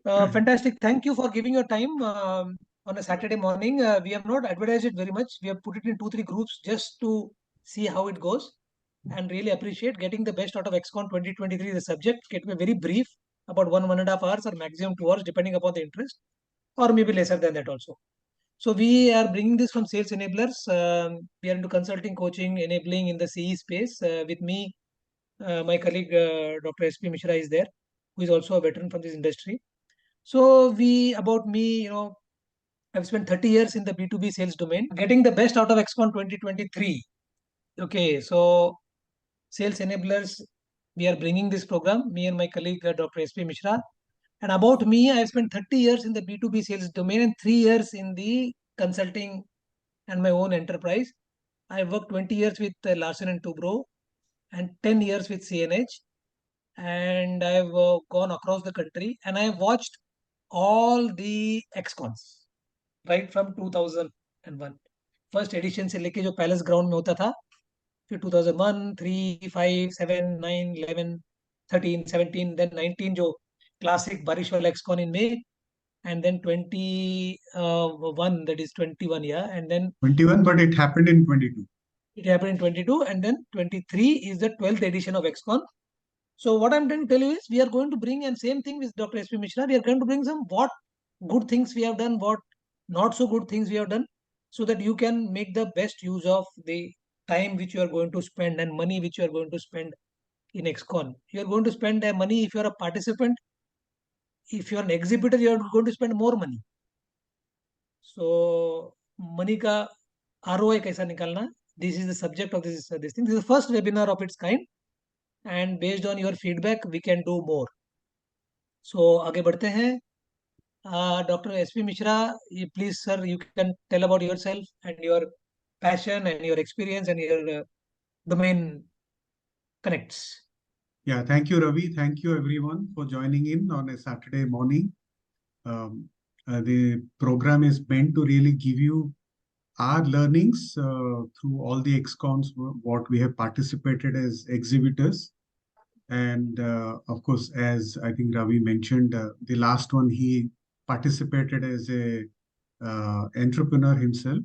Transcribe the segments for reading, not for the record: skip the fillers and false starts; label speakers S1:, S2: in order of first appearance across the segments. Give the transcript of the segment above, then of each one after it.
S1: Fantastic. Thank you for giving your time on a Saturday morning. We have not advertised it very much. We have put it in 2, 3 groups just to see how it goes, and really appreciate getting the best out of EXCON 2023. The subject can be very brief, about 1.5 hours or maximum 2 hours, depending upon the interest, or maybe lesser than that also. So we are bringing this from Sales Enablers. We are into consulting, coaching, enabling in the CE space. With me, my colleague Dr. SP Mishra is there, who is also a veteran from this industry. So about me, I've spent 30 years in the B2B sales domain, getting the best out of EXCON 2023. Okay, so Sales Enablers, we are bringing this program, me and my colleague Dr. SP Mishra. And about me, I've spent 30 years in the B2B sales domain and 3 years in the consulting and my own enterprise. I worked 20 years with Larsen and Toubro and 10 years with CNH. And I've gone across the country and I've watched all the EXCONs right from 2001. First edition से लेके जो palace ground में होता था, फिर 2001, 3, 5, 7, 9, 11, 13, 17, then 19 जो classic बारिश वाला एक्सकॉन इन में, and then 21, that is 21, yeah, and then
S2: 21, but it happened in 22.
S1: It happened in 22, and then 23 is the 12th edition of EXCON. So what I'm trying to tell you is we are going to bring, and same thing with Dr. SP Mishra, we are going to bring some what good things we have done, what not so good things we have done, so that you can make the best use of the time which you are going to spend and money which you are going to spend in EXCON. You are going to spend money if you are a participant. If you are an exhibitor, you are going to spend more money. So money ka ROI kaisa nikalna? This is the subject of this thing. This is the first webinar of its kind, and based on your feedback, we can do more. So आगे बढ़ते हैं. Dr. SP Mishra, please, sir, you can tell about yourself and your passion and your experience and your domain connects.
S2: Yeah, thank you, Ravi. Thank you, everyone, for joining in on a Saturday morning. The program is meant to really give you our learnings through all the EXCONs, what we have participated as exhibitors. And of course, as I think Ravi mentioned, the last one, he participated as a entrepreneur himself.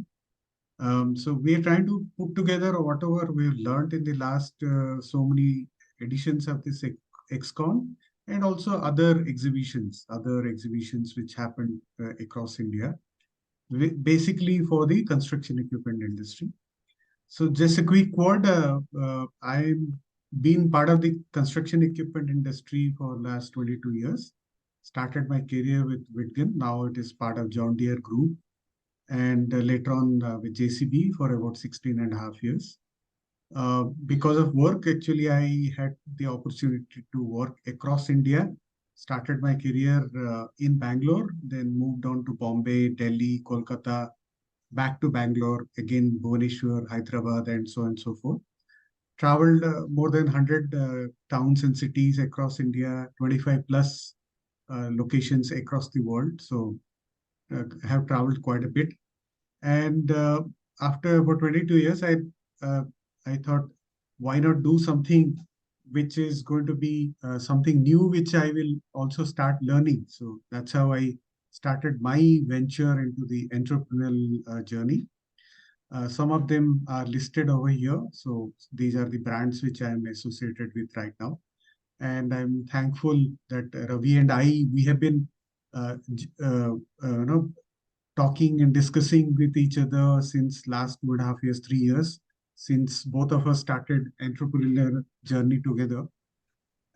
S2: So we are trying to put together whatever we've learned in the last so many editions of this EXCON, and also other exhibitions which happened across India, basically for the construction equipment industry. So just a quick word, I've been part of the construction equipment industry for last 22 years. Started my career with Whitgan, now it is part of John Deere Group, and later on with JCB for about 16.5 years. Because of work, actually, I had the opportunity to work across India. Started my career in Bangalore, then moved on to Bombay, Delhi, Kolkata, back to Bangalore, again Bhubaneswar, Hyderabad, and so on and so forth. Traveled more than 100 towns and cities across India, 25 plus locations across the world. So have traveled quite a bit. And after about 22 years, I thought, why not do something which is going to be something new, which I will also start learning. So that's how I started my venture into the entrepreneurial journey. Some of them are listed over here. So these are the brands which I am associated with right now. And I'm thankful that Ravi and we have been talking and discussing with each other since last 2.5 years, 3 years, since both of us started entrepreneurial journey together.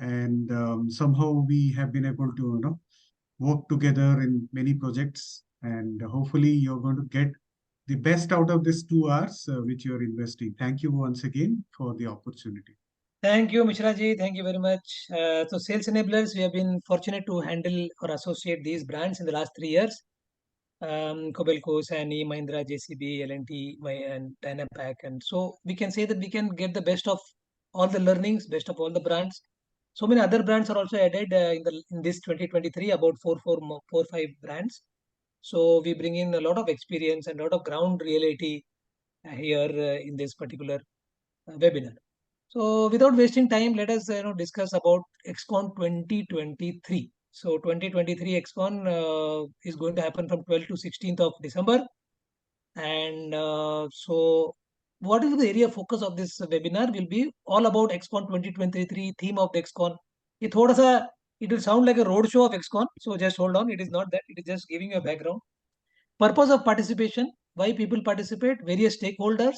S2: And somehow we have been able to work together in many projects. And hopefully you're going to get the best out of this 2 hours which you're investing. Thank you once again for the opportunity.
S1: Thank you, Mishra ji. Thank you very much. So Sales Enablers, we have been fortunate to handle or associate these brands in the last 3 years. Kobelco, Sani, Mahindra, JCB, L&T, and Dynapac. And so we can say that we can get the best of all the learnings, best of all the brands. So many other brands are also added in this 2023, about 5 brands. So we bring in a lot of experience and a lot of ground reality here in this particular webinar. So without wasting time, let us discuss about EXCON 2023. So 2023 EXCON is going to happen from 12th to 16th of December. And so what is the area of focus of this webinar will be all about EXCON 2023, theme of the EXCON. It will sound like a road show of EXCON. So just hold on. It is not that. It is just giving you a background. Purpose of participation, why people participate, various stakeholders,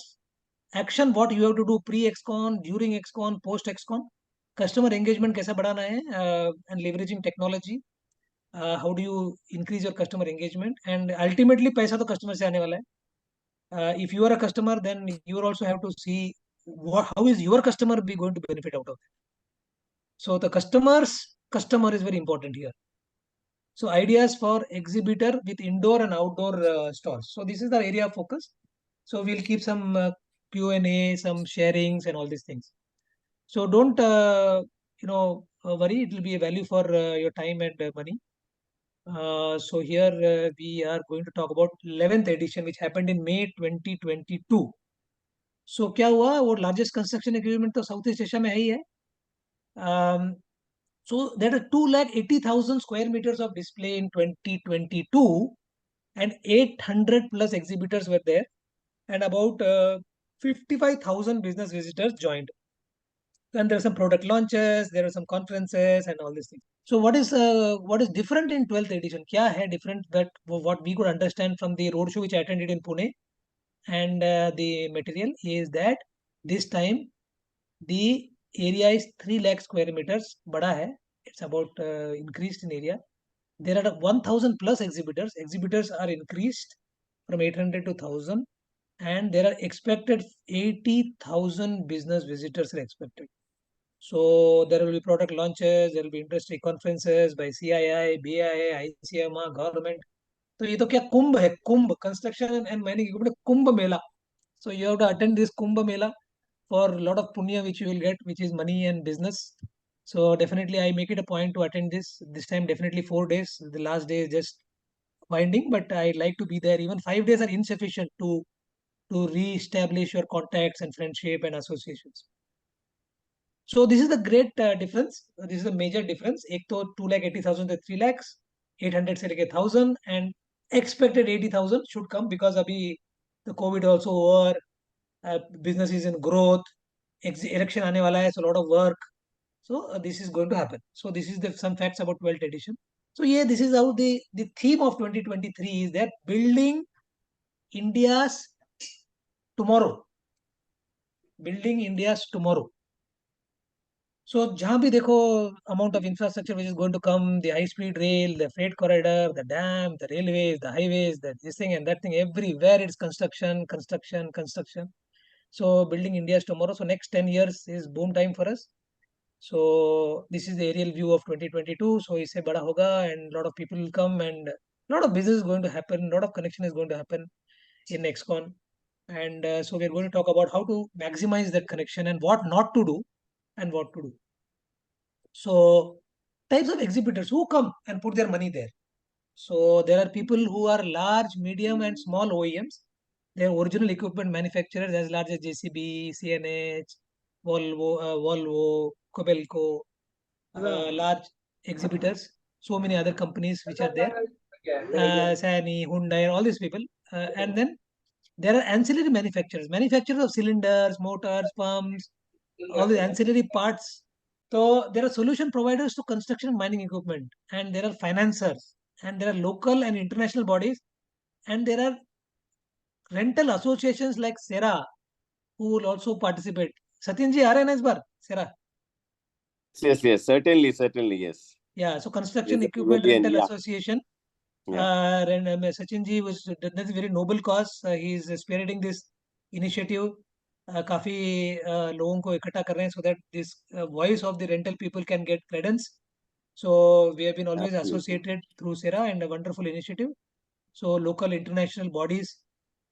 S1: action, what you have to do pre-EXCON, during EXCON, post-EXCON, customer engagement कैसा बढ़ाना है, and leveraging technology, how do you increase your customer engagement, and ultimately पैसा तो customer से आने वाला है. If you are a customer, then you also have to see how is your customer be going to benefit out of it. So the customer is very important here. So ideas for exhibitor with indoor and outdoor stalls. So this is the area of focus. So we'll keep some Q&A, some sharings and all these things. So don't, worry. It will be a value for your time and money. So here we are going to talk about 11th edition, which happened in May 2022. So क्या हुआ, वो largest construction equipment तो Southeast Asia में है ही है. So there are 280,000 square meters of display in 2022, and 800 plus exhibitors were there, and about 55,000 business visitors joined. And there are some product launches, there are some conferences and all these things. So what is different in 12th edition? Kya hai different that what we could understand from the roadshow which I attended in Pune, and the material is that this time the area is 3 lakh square meters. Bada hai. It's about increased in area. There are 1,000 plus exhibitors. Exhibitors are increased from 800 to 1,000, and there are expected 80,000 business visitors are expected. So there will be product launches, there will be industry conferences by CII, BII, ICMA, government. So ये तो क्या कुंभ है, कुंभ construction and mining equipment Kumbh Mela. So you have to attend this kumbh mela for a lot of punya which you will get, which is money and business. So definitely I make it a point to attend this. This time definitely 4 days. The last day is just winding, but I like to be there. Even 5 days are insufficient to re-establish your contacts and friendship and associations. So this is the great difference. This is the major difference. एक तो 2,80,000 to 3 lakhs, 800 से लेके 1,000, and expected 80,000 should come because अभी the COVID also over, business is in growth, election आने वाला है, so a lot of work. So this is going to happen. So this is some facts about 12th edition. So yeah, this is how the theme of 2023 is that building India's tomorrow. Building India's tomorrow. So जहाँ भी देखो amount of infrastructure which is going to come, the high speed rail, the freight corridor, the dam, the railways, the highways, this thing and that thing, everywhere it's construction. So building India's tomorrow. So next 10 years is boom time for us. So this is the aerial view of 2022. So इससे बड़ा होगा and lot of people will come and a lot of business is going to happen, lot of connection is going to happen in EXCON. And so we're going to talk about how to maximize that connection and what not to do and what to do. So types of exhibitors who come and put their money there. So there are people who are large, medium and small OEMs. They are original equipment manufacturers as large as JCB, CNH, Volvo, Kobelco, large exhibitors. So many other companies which are there. Sany, Hyundai, all these people. And then there are ancillary manufacturers of cylinders, motors, pumps, all the ancillary parts. So there are solution providers to construction and mining equipment, and there are financiers, and there are local and international bodies, and there are rental associations like SERA who will also participate. Satyan ji, aa rahe na is bar? SERA.
S3: Yes, certainly, yes.
S1: Yeah, so Construction
S3: There's a
S1: Equipment
S3: pavilion,
S1: Rental
S3: yeah.
S1: Association.
S3: Yeah.
S1: Sachin ji that's a very noble cause. He is spearheading this initiative. काफी लोगों को इकट्ठा कर रहे हैं so that this voice of the rental people can get credence. So we have been always
S3: Absolutely.
S1: associated through SERA and a wonderful initiative. So local international bodies,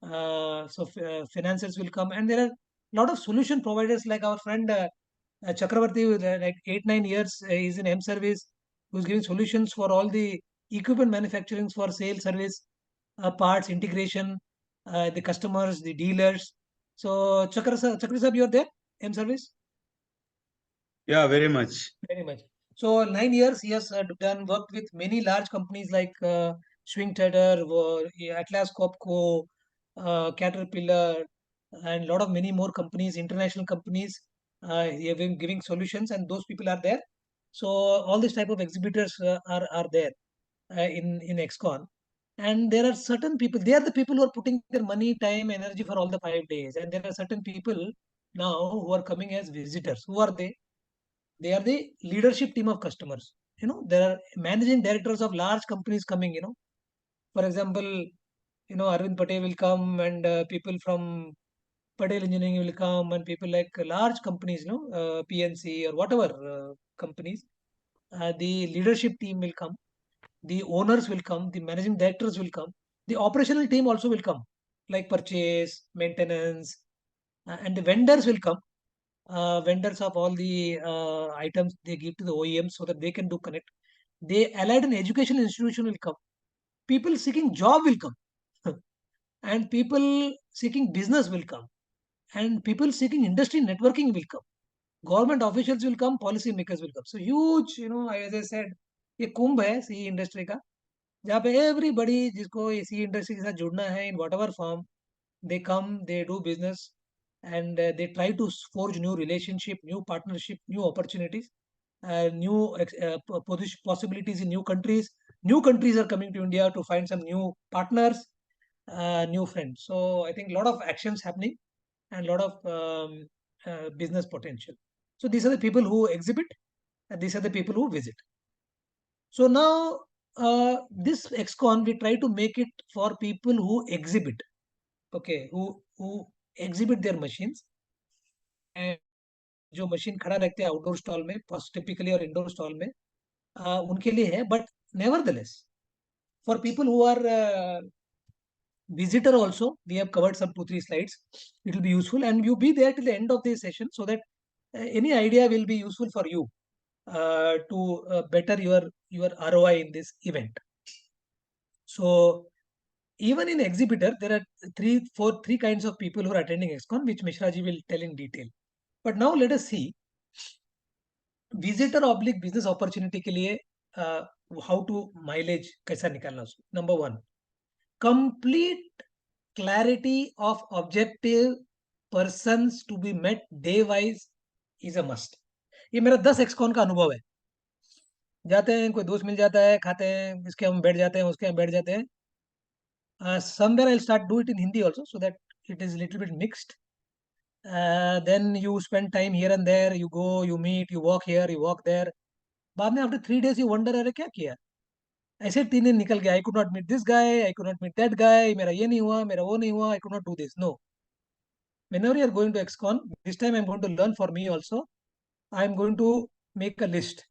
S1: financiers will come, and there are a lot of solution providers like our friend Chakravarti, with like 8-9 years is in M service, who's giving solutions for all the equipment manufacturing for sales, service, parts, integration, the customers, the dealers. So Chakra sir, you're there, M service?
S4: Yeah, very much.
S1: Very much. So 9 years he has done worked with many large companies like Swing Trader, Atlas Copco, Caterpillar, and a lot of many more companies, international companies. He have been giving solutions, and those people are there. So all these type of exhibitors are there in EXCON. And there are certain people, they are the people who are putting their money, time, energy for all the 5 days. And there are certain people now who are coming as visitors. Who are they? They are the leadership team of customers. There are managing directors of large companies coming. For example, Arvind Patel will come, and people from Patel Engineering will come, and people like large companies, PNC or whatever companies. The leadership team will come, the owners will come, the managing directors will come, the operational team also will come, like purchase, maintenance, and the vendors will come. Vendors of all the items they give to the OEMs so that they can do connect. The allied and education institution will come. People seeking job will come, and people seeking business will come, and people seeking industry networking will come. Government officials will come, policy makers will come. So huge, as I said, ये कुंभ है सी industry का, जहाँ पे everybody जिसको इसी industry के साथ जुड़ना है इन whatever form, they come, they do business, and they try to forge new relationship, new partnership, new opportunities, new possibilities in new countries. New countries are coming to India to find some new partners, new friends. So I think a lot of actions happening and a lot of business potential. So these are the people who exhibit, and these are the people who visit. So now this EXCON we try to make it for people who exhibit, okay, who exhibit their machines, and जो machine खड़ा रखते हैं outdoor stall में typically और indoor stall में उनके लिए है. But nevertheless, for people who are visitor also, we have covered some 2-3 slides. It will be useful, and you be there till the end of the session so that any idea will be useful for you to better your ROI in this event. So even in Exhibitor, there are three kinds of people who are attending EXCON, which Mishra ji will tell in detail. But now let us see visitor oblique business opportunity के लिए how to mileage कैसा निकालना उसको. Number 1, complete clarity of objective persons to be met day wise is a must. ये मेरा 10 EXCON का अनुभव है. जाते हैं, कोई दोस्त मिल जाता है, खाते हैं, इसके हम बैठ जाते हैं, उसके हम बैठ जाते हैं. Somewhere I'll start do it in Hindi also so that it is a little bit mixed. Then you spend time here and there, you go, you meet, you walk here, you walk there. बाद में after 3 days you wonder अरे क्या किया. ऐसे 3 दिन निकल गया. I could not meet this guy, I could not meet that guy, मेरा ये नहीं हुआ, मेरा वो नहीं हुआ, I could not do this. No. Whenever you are going to EXCON, this time I'm going to learn for me also. I'm going to make a list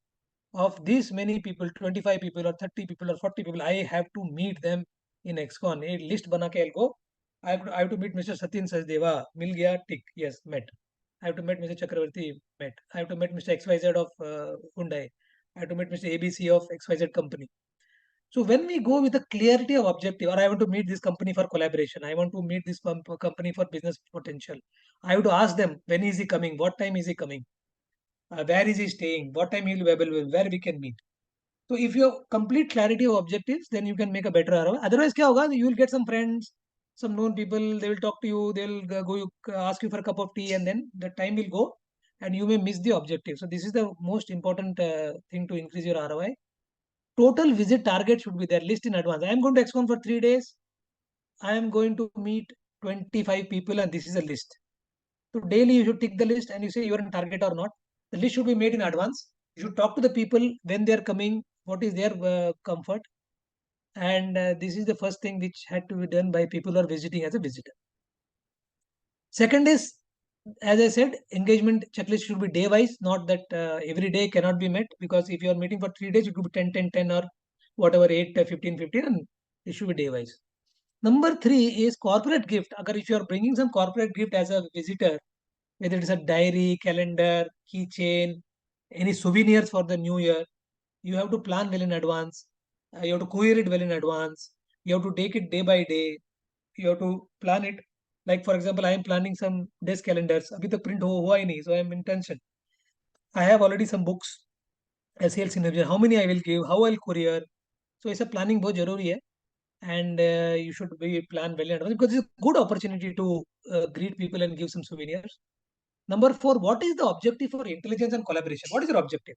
S1: of these many people, 25 people or 30 people or 40 people. I have to meet them in EXCON. A list बना के I'll go. I have to meet Mr. Satyen Sachdeva. मिल गया, tick, yes, met. I have to meet Mr. Chakravarti, met. I have to meet Mr. XYZ of Hyundai. I have to meet Mr. ABC of XYZ company. So when we go with a clarity of objective, or I want to meet this company for collaboration, I want to meet this company for business potential, I have to ask them, when is he coming? What time is he coming? Where is he staying? What time he will be available? Where we can meet? So if you have complete clarity of objectives, then you can make a better ROI. Otherwise, क्या होगा? You will get some friends, some known people. They will talk to you. They will go ask you for a cup of tea, and then the time will go, and you may miss the objective. So this is the most important thing to increase your ROI. Total visit target should be there. List in advance. I am going to EXCON for 3 days. I am going to meet 25 people, and this is a list. So daily you should tick the list, and you say you are in target or not. The list should be made in advance. You should talk to the people when they are coming. What is their comfort? And this is the first thing which had to be done by people who are visiting as a visitor. Second is, as I said, engagement checklist should be day wise, not that every day cannot be met, because if you are meeting for 3 days, it could be 10, 10, 10 or whatever, 8, 15, 15, and it should be day wise. Number 3 is corporate gift. Agar if you are bringing some corporate gift as a visitor, whether it is a diary, calendar, keychain, any souvenirs for the new year, you have to plan well in advance. You have to courier it well in advance. You have to take it day by day. You have to plan it. Like for example, I am planning some desk calendars. अभी तक print हुआ ही नहीं, so I am in tension. I have already some books. sales individual, how many I will give, how I'll courier. So it's a planning बहुत जरूरी है, and you should be plan well in advance because it's a good opportunity to greet people and give some souvenirs. Number 4, what is the objective for intelligence and collaboration? What is your objective?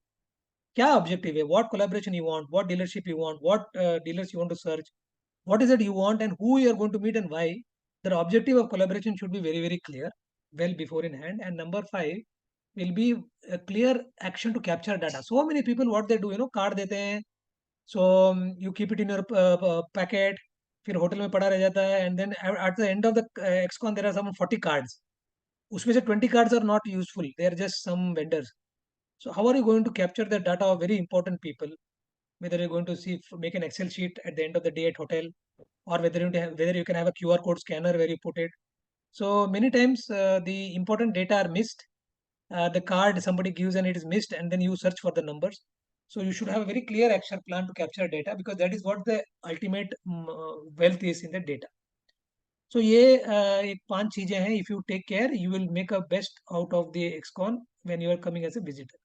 S1: क्या objective है? What collaboration you want? What dealership you want? What dealers you want to search? What is it you want and who you are going to meet and why? The objective of collaboration should be very, very clear, well before in hand. And number 5 will be a clear action to capture data. So many people, what they do, card देते हैं, so you keep it in your packet, फिर hotel में पड़ा रह जाता है, and then at the end of the EXCON there are some 40 cards. उसमें से 20 cards are not useful. They are just some vendors. So how are you going to capture the data of very important people? Whether you're going to make an Excel sheet at the end of the day at hotel, or whether you can have a QR code scanner where you put it. So many times the important data are missed. The card somebody gives and it is missed, and then you search for the numbers. So you should have a very clear action plan to capture data, because that is what the ultimate wealth is in the data. So ये एक 5 चीजें हैं. If you take care, you will make a best out of the EXCON when you are coming as a visitor.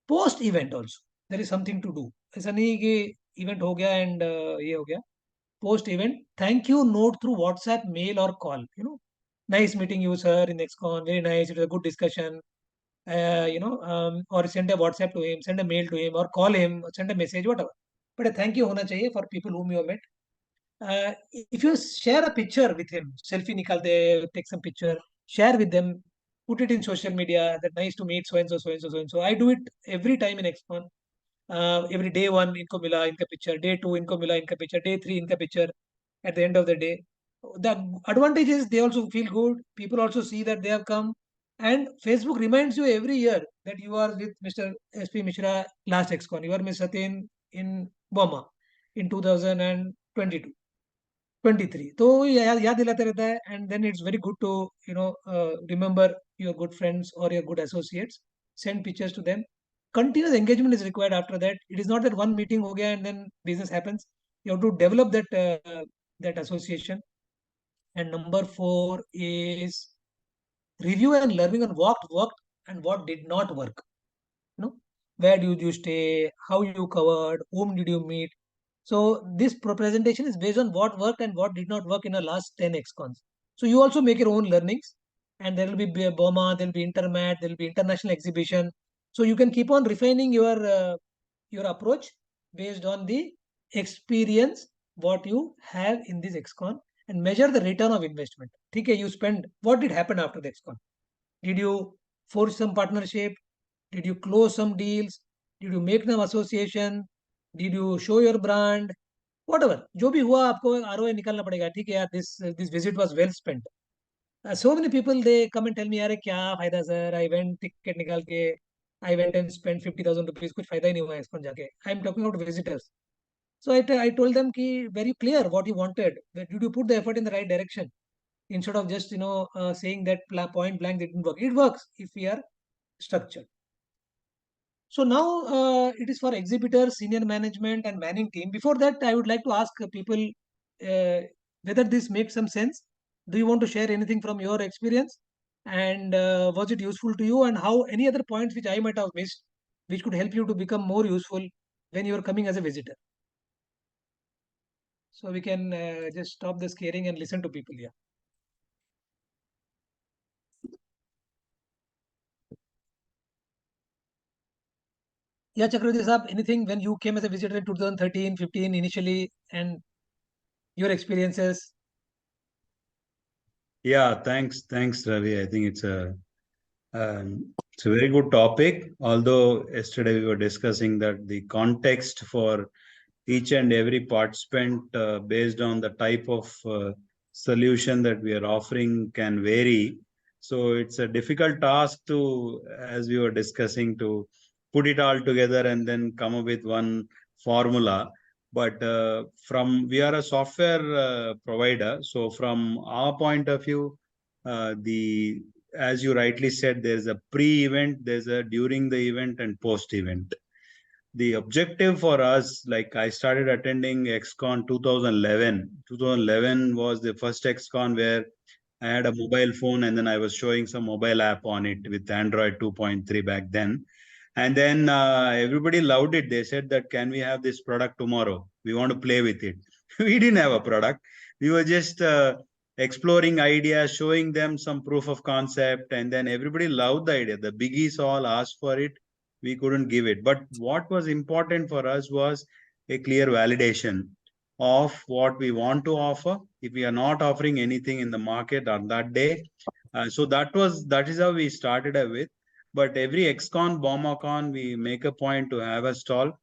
S1: Post event also there is something to do. ऐसा नहीं कि event हो गया and ये हो गया. Post event thank you note through WhatsApp, mail or call. Nice meeting you sir in EXCON, very nice, it was a good discussion. Or send a WhatsApp to him, send a mail to him, or call him, send a message, whatever. But a thank you होना चाहिए for people whom you have met. If you share a picture with him, selfie निकालते, take some picture, share with them, put it in social media. That nice to meet so and so, so and so, so and so. I do it every time in EXCON. Every day 1 इनको मिला इनका picture, day 2 इनको मिला इनका picture, day 3 इनका picture. At the end of the day, the advantage is they also feel good. People also see that they have come, and Facebook reminds you every year that you are with Mr. SP Mishra last EXCON. You are Ms. Satin in Boma in 2022. 23. तो याद दिलाते रहता है, and then it's very good to remember your good friends or your good associates. Send pictures to them. Continuous engagement is required after that. It is not that one meeting हो गया and then business happens. You have to develop that association. And number 4 is review and learning on what worked and what did not work. Where did you stay, how you covered, whom did you meet. So this presentation is based on what worked and what did not work in the last 10 EXCONs. So you also make your own learnings, and there will be BOMA, there will be Intermat, there will be international exhibition. So you can keep on refining your approach based on the experience what you have in this EXCON, and measure the return of investment. Okay, you spend, what did happen after the EXCON? Did you forge some partnership? Did you close some deals? Did you make them association? Did you show your brand? Whatever. जो भी हुआ आपको ROI निकालना पड़ेगा. ठीक है यार, this visit was well spent. So many people they come and tell me यार क्या फायदा सर, I went ticket निकाल के I went and spent 50,000 rupees, कुछ फायदा ही नहीं हुआ EXCON जाके. I am talking about visitors. So I told them कि very clear what you wanted. Did you put the effort in the right direction? Instead of just saying that point blank didn't work. It works if we are structured. So now it is for exhibitors, senior management and manning team. Before that, I would like to ask people whether this makes some sense. Do you want to share anything from your experience? And was it useful to you? And how any other points which I might have missed, which could help you to become more useful when you are coming as a visitor? So we can just stop the scaring and listen to people here. Yeah, Chakravarti Saab, anything when you came as a visitor in 2013, 15 initially, and your experiences?
S4: Yeah, thanks, Ravi. I think it's a very good topic. Although yesterday we were discussing that the context for each and every participant based on the type of solution that we are offering can vary. So it's a difficult task to, as we were discussing, to put it all together and then come up with one formula. But we are a software provider. So from our point of view, as you rightly said, there's a pre-event, there's a during the event and post-event. The objective for us, like I started attending EXCON 2011. 2011 was the first EXCON where I had a mobile phone and then I was showing some mobile app on it with Android 2.3 back then. And then everybody loved it. They said that, can we have this product tomorrow? We want to play with it. We didn't have a product. We were just exploring ideas, showing them some proof of concept, and then everybody loved the idea. The biggies all asked for it. We couldn't give it. But what was important for us was a clear validation of what we want to offer. If we are not offering anything in the market on that day, so that is how we started with. But every EXCON, BOMACON, we make a point to have a stall.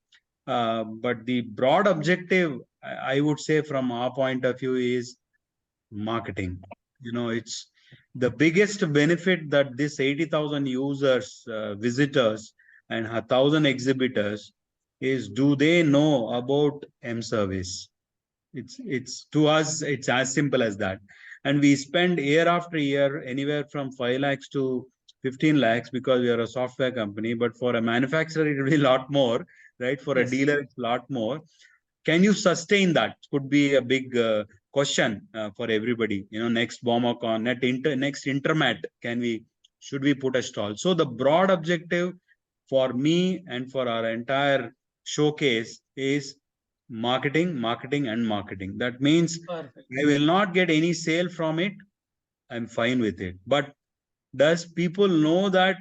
S4: But the broad objective, I would say, from our point of view, is marketing. It's the biggest benefit that this 80,000 users, visitors, and 1,000 exhibitors is, do they know about M-Service? It's to us, it's as simple as that. And we spend year after year anywhere from 5 lakhs to 15 lakhs because we are a software company. But for a manufacturer, it will be a lot more, right? For a dealer, it's a lot more. Can you sustain that? Could be a big question for everybody. Next BOMACON, next Intermat, should we put a stall? So the broad objective for me and for our entire showcase is marketing, marketing, and marketing. That means
S1: Perfect.
S4: I will not get any sale from it. I'm fine with it. But does people know that,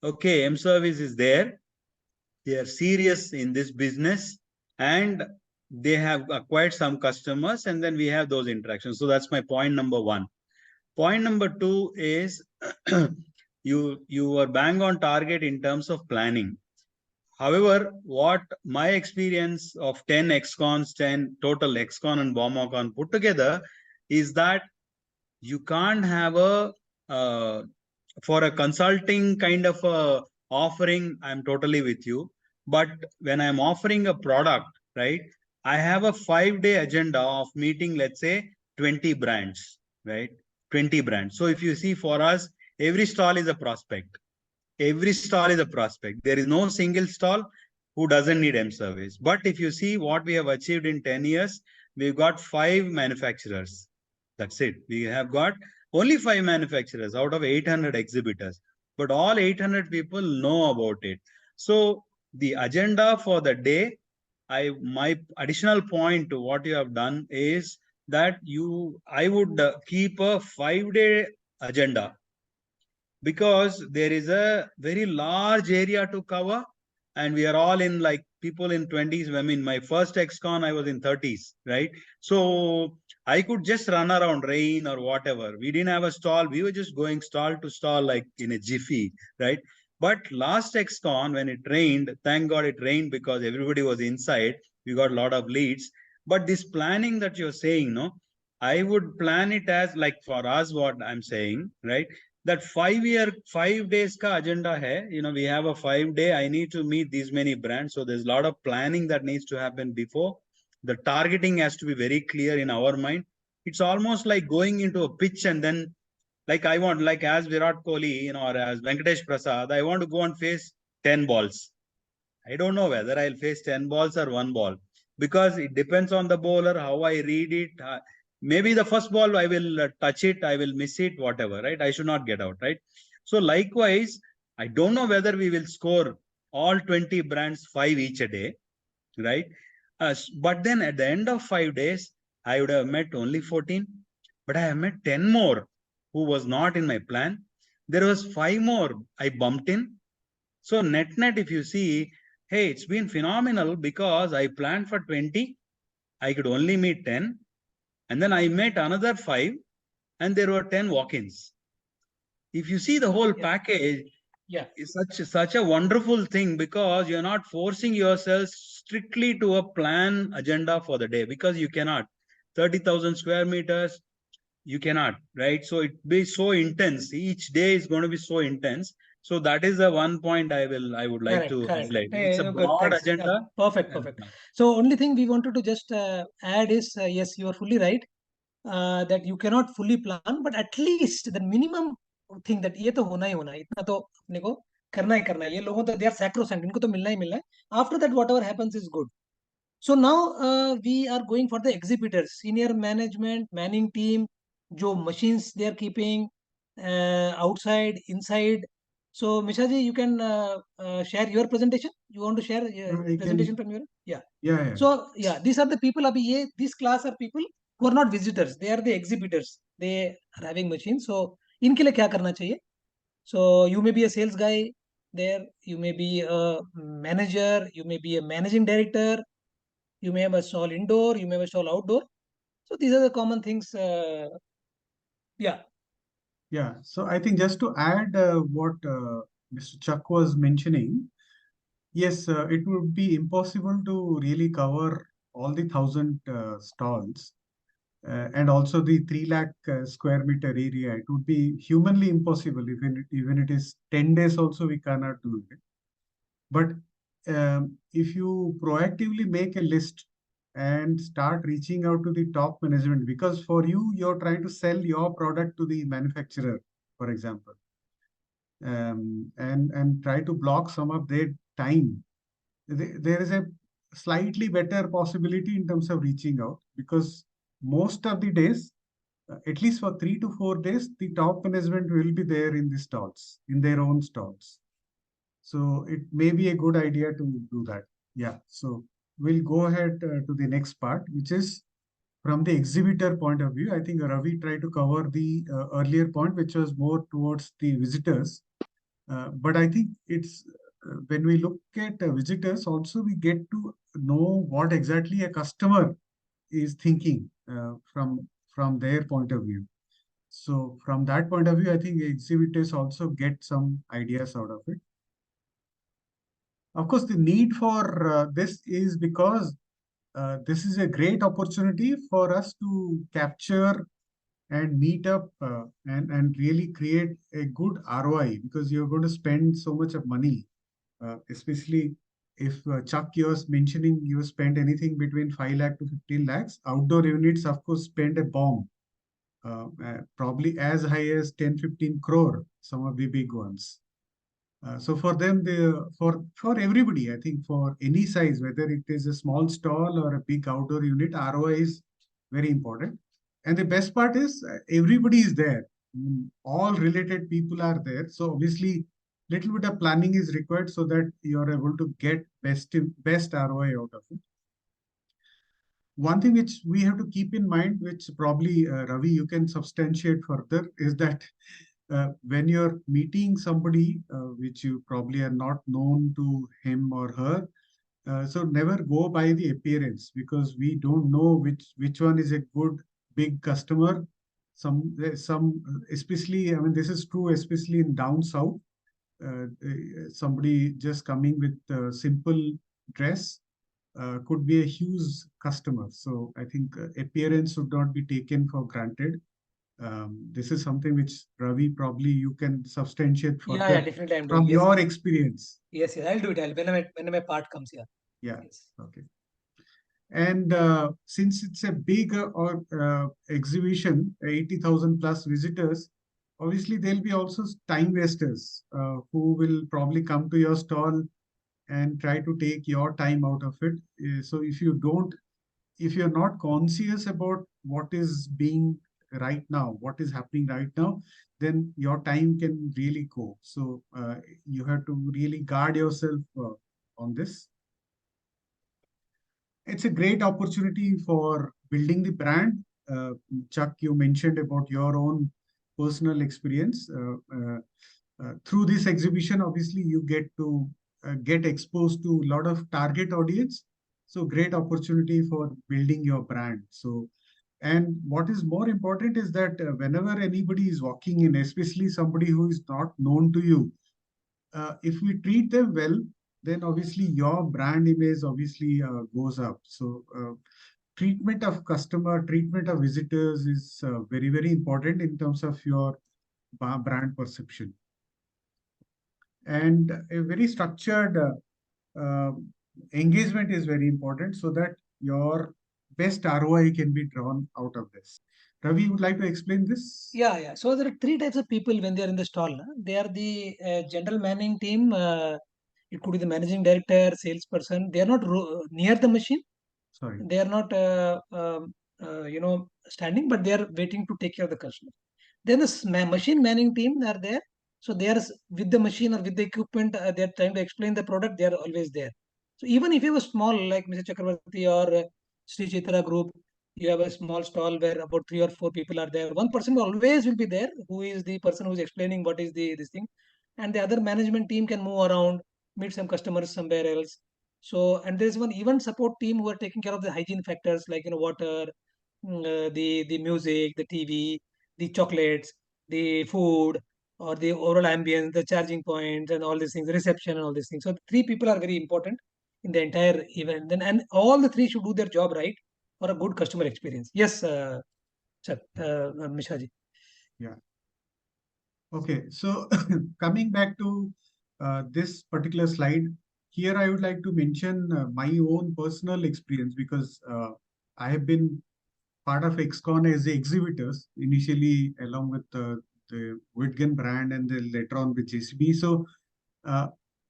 S4: okay, M-Service is there, they are serious in this business, and they have acquired some customers, and then we have those interactions. So that's my point number one. Point number two is you are bang on target in terms of planning. However, what my experience of 10 EXCONs, 10 total EXCON and BOMACON put together is that you can't have for a consulting kind of a offering, I'm totally with you. But when I'm offering a product, right, I have a 5-day agenda of meeting, let's say 20 brands, right? 20 brands. So if you see, for us, every stall is a prospect. Every stall is a prospect. There is no single stall who doesn't need M-Service. But if you see what we have achieved in 10 years, we've got 5 manufacturers. That's it. We have got only 5 manufacturers out of 800 exhibitors. But all 800 people know about it. So the agenda for the day, my additional point to what you have done is that I would keep a 5-day agenda, because there is a very large area to cover, and we are all in, like, people in 20s. I mean, my first EXCON, I was in 30s, right? So I could just run around, rain or whatever. We didn't have a stall. We were just going stall to stall like in a jiffy, right? But last EXCON, when it rained, thank God it rained because everybody was inside. We got a lot of leads. But this planning that you're saying, no, I would plan it as, like, for us, what I'm saying, right? That 5 days ka agenda hai, we have a 5-day, I need to meet these many brands. So there's a lot of planning that needs to happen before. The targeting has to be very clear in our mind. It's almost like going into a pitch, and then, like, I want, like, as Virat Kohli, or as Venkatesh Prasad, I want to go and face 10 balls. I don't know whether I'll face 10 balls or 1 ball, because it depends on the bowler, how I read it. Maybe the first ball I will touch it, I will miss it, whatever, right? I should not get out, right? So likewise, I don't know whether we will score all 20 brands 5 each a day, right? But then at the end of 5 days, I would have met only 14, but I have met 10 more who was not in my plan. There was 5 more I bumped in. So net, if you see, hey, it's been phenomenal because I planned for 20, I could only meet 10. And then I met another 5, and there were 10 walk-ins. If you see the whole package, it's such a wonderful thing, because you're not forcing yourself strictly to a plan agenda for the day, because you cannot. 30,000 square meters, you cannot, right? So it be so intense. Each day is going to be so intense. So that is the one point I would like to highlight. It's a broad agenda.
S1: Perfect. So only thing we wanted to just add is, yes, you are fully right, that you cannot fully plan, but at least the minimum thing that ये तो होना ही होना है, इतना तो अपने को करना ही करना है. ये लोगों तो they are sacrosanct, इनको तो मिलना ही मिलना है. After that, whatever happens is good. So now we are going for the exhibitors, senior management, manning team, जो machines they are keeping outside, inside. So Mishaji, you can share your presentation. You want to share
S2: I
S1: presentation
S2: can,
S1: from your? Yeah.
S2: yeah.
S1: So yeah, these are the people. This class are people who are not visitors. They are the exhibitors. They are having machines. So इनके लिए क्या करना चाहिए? So you may be a sales guy there. You may be a manager. You may be a managing director. You may have a stall indoor. You may have a stall outdoor. So these are the common things. Yeah.
S2: Yeah. So I think just to add what Mr. Chuck was mentioning, yes, it would be impossible to really cover all the 1,000 stalls and also the 3 lakh square meter area. It would be humanly impossible. Even it is 10 days also we cannot do it. But if you proactively make a list and start reaching out to the top management, because for you, you're trying to sell your product to the manufacturer, for example, and try to block some of their time. There is a slightly better possibility in terms of reaching out, because most of the days, at least for 3 to 4 days, the top management will be there in the stalls, in their own stalls. So it may be a good idea to do that. Yeah. So we'll go ahead to the next part, which is from the exhibitor point of view. I think Ravi tried to cover the earlier point, which was more towards the visitors. But I think it's when we look at visitors, also we get to know what exactly a customer is thinking from their point of view. So from that point of view, I think exhibitors also get some ideas out of it. Of course, the need for this is because this is a great opportunity for us to capture and meet up and really create a good ROI, because you're going to spend so much of money, especially if Chuck, you're mentioning you spend anything between 5 lakh to 15 lakhs. Outdoor units, of course, spend a bomb, probably as high as 10-15 crore, some of the big ones. So for them, for everybody, I think for any size, whether it is a small stall or a big outdoor unit, ROI is very important. And the best part is everybody is there. All related people are there. So obviously, little bit of planning is required so that you are able to get best ROI out of it. One thing which we have to keep in mind, which probably Ravi, you can substantiate further, is that when you're meeting somebody which you probably are not known to him or her, so never go by the appearance, because we don't know which one is a good big customer. Some especially, I mean, this is true especially in down south. Somebody just coming with a simple dress could be a huge customer. So I think appearance should not be taken for granted. This is something which Ravi probably you can substantiate further
S1: Yeah, definitely I'm doing.
S2: from
S1: Yes,
S2: your experience.
S1: yes, I'll do it. When my part comes here.
S2: Yeah.
S1: Yes.
S2: Okay. And since it's a big exhibition, 80,000 plus visitors, obviously there'll be also time wasters who will probably come to your stall and try to take your time out of it. So if you're not conscious about what is being right now, what is happening right now, then your time can really go. So you have to really guard yourself on this. It's a great opportunity for building the brand. Chuck, you mentioned about your own personal experience. Through this exhibition, obviously, you get to get exposed to a lot of target audience. So great opportunity for building your brand. So, and what is more important is that whenever anybody is walking in, especially somebody who is not known to you, if we treat them well, then obviously your brand image obviously goes up. So treatment of customer, treatment of visitors is very, very important in terms of your brand perception. And a very structured engagement is very important so that your best ROI can be drawn out of this. Ravi, you would like to explain this?
S1: Yeah. So there are three types of people when they are in the stall. They are the general manning team. It could be the managing director, salesperson. They are not near the machine.
S2: Sorry.
S1: They are not, standing, but they are waiting to take care of the customer. Then the machine manning team are there. So they are with the machine or with the equipment, they are trying to explain the product, they are always there. So even if you have a small, like Mr. Chakravarti or Sri Chitra group, you have a small stall where about 3 or 4 people are there. One person always will be there, who is the person who is explaining what is the this thing, and the other management team can move around, meet some customers somewhere else. So, and there is one event support team who are taking care of the hygiene factors like water, the music, the TV, the chocolates, the food, or the overall ambience, the charging points, and all these things, the reception, and all these things. So, 3 people are very important in the entire event. Then, and all the 3 should do their job right for a good customer experience. Yes, Mishra ji.
S2: Yeah. Okay, so coming back to this particular slide, here I would like to mention my own personal experience, because I have been part of EXCON as the exhibitors, initially along with the Whitgan brand and then later on with JCB. So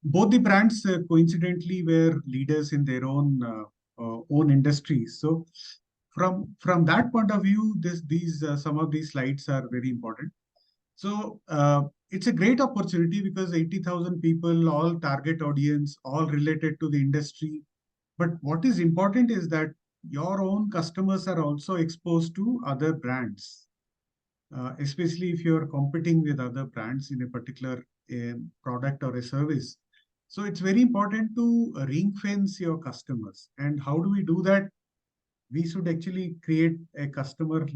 S2: both the brands coincidentally were leaders in their own industries. So from that point of view, these some of these slides are very important. So it's a great opportunity because 80,000 people, all target audience, all related to the industry. But what is important is that your own customers are also exposed to other brands, especially if you're competing with other brands in a particular product or a service. So it's very important to ring fence your customers. And how do we do that? We should actually create a customer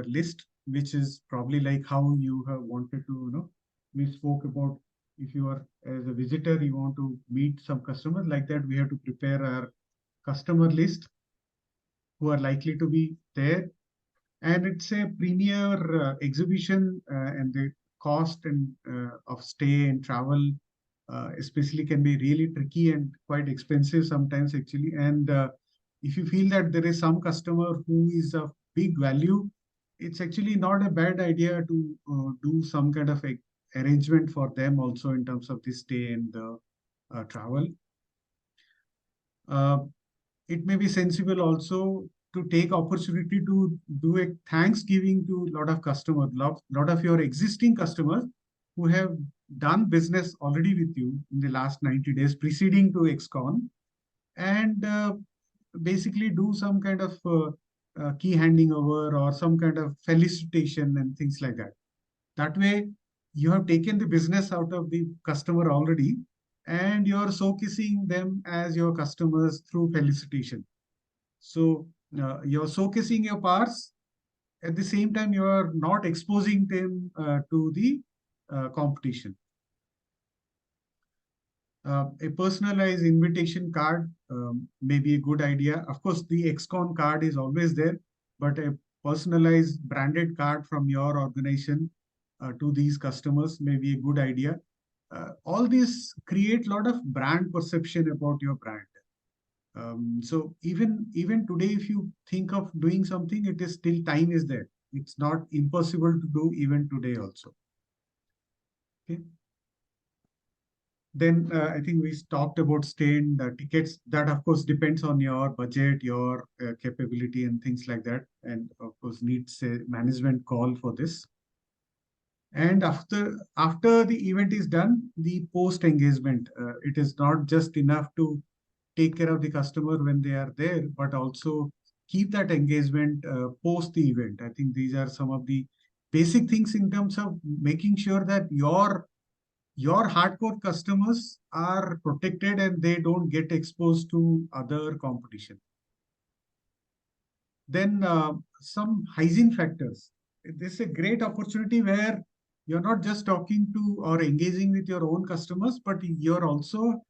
S2: list, which is probably like how you have wanted to, we spoke about if you are as a visitor, you want to meet some customers like that, we have to prepare our customer list who are likely to be there. And it's a premier exhibition, and the cost and of stay and travel especially can be really tricky and quite expensive sometimes actually. And if you feel that there is some customer who is of big value, it's actually not a bad idea to do some kind of arrangement for them also in terms of the stay and the travel. It may be sensible also to take opportunity to do a Thanksgiving to a lot of customers, lot of your existing customers who have done business already with you in the last 90 days preceding to EXCON, and basically do some kind of key handing over or some kind of felicitation and things like that. That way, you have taken the business out of the customer already, and you're showcasing them as your customers through felicitation. So you're showcasing your parts. At the same time, you are not exposing them to the competition. A personalized invitation card may be a good idea. Of course, the EXCON card is always there, but a personalized branded card from your organization to these customers may be a good idea. All these create a lot of brand perception about your brand. So even today, if you think of doing something, it is still time is there. It's not impossible to do even today also. Okay. Then I think we talked about stand tickets. That of course depends on your budget, your capability, and things like that. And of course needs a management call for this. And after the event is done, the post engagement. It is not just enough to take care of the customer when they are there, but also keep that engagement post the event. I think these are some of the basic things in terms of making sure that your hardcore customers are protected and they don't get exposed to other competition. Then some hygiene factors. This is a great opportunity where you're not just talking to or engaging with your own customers, but you're also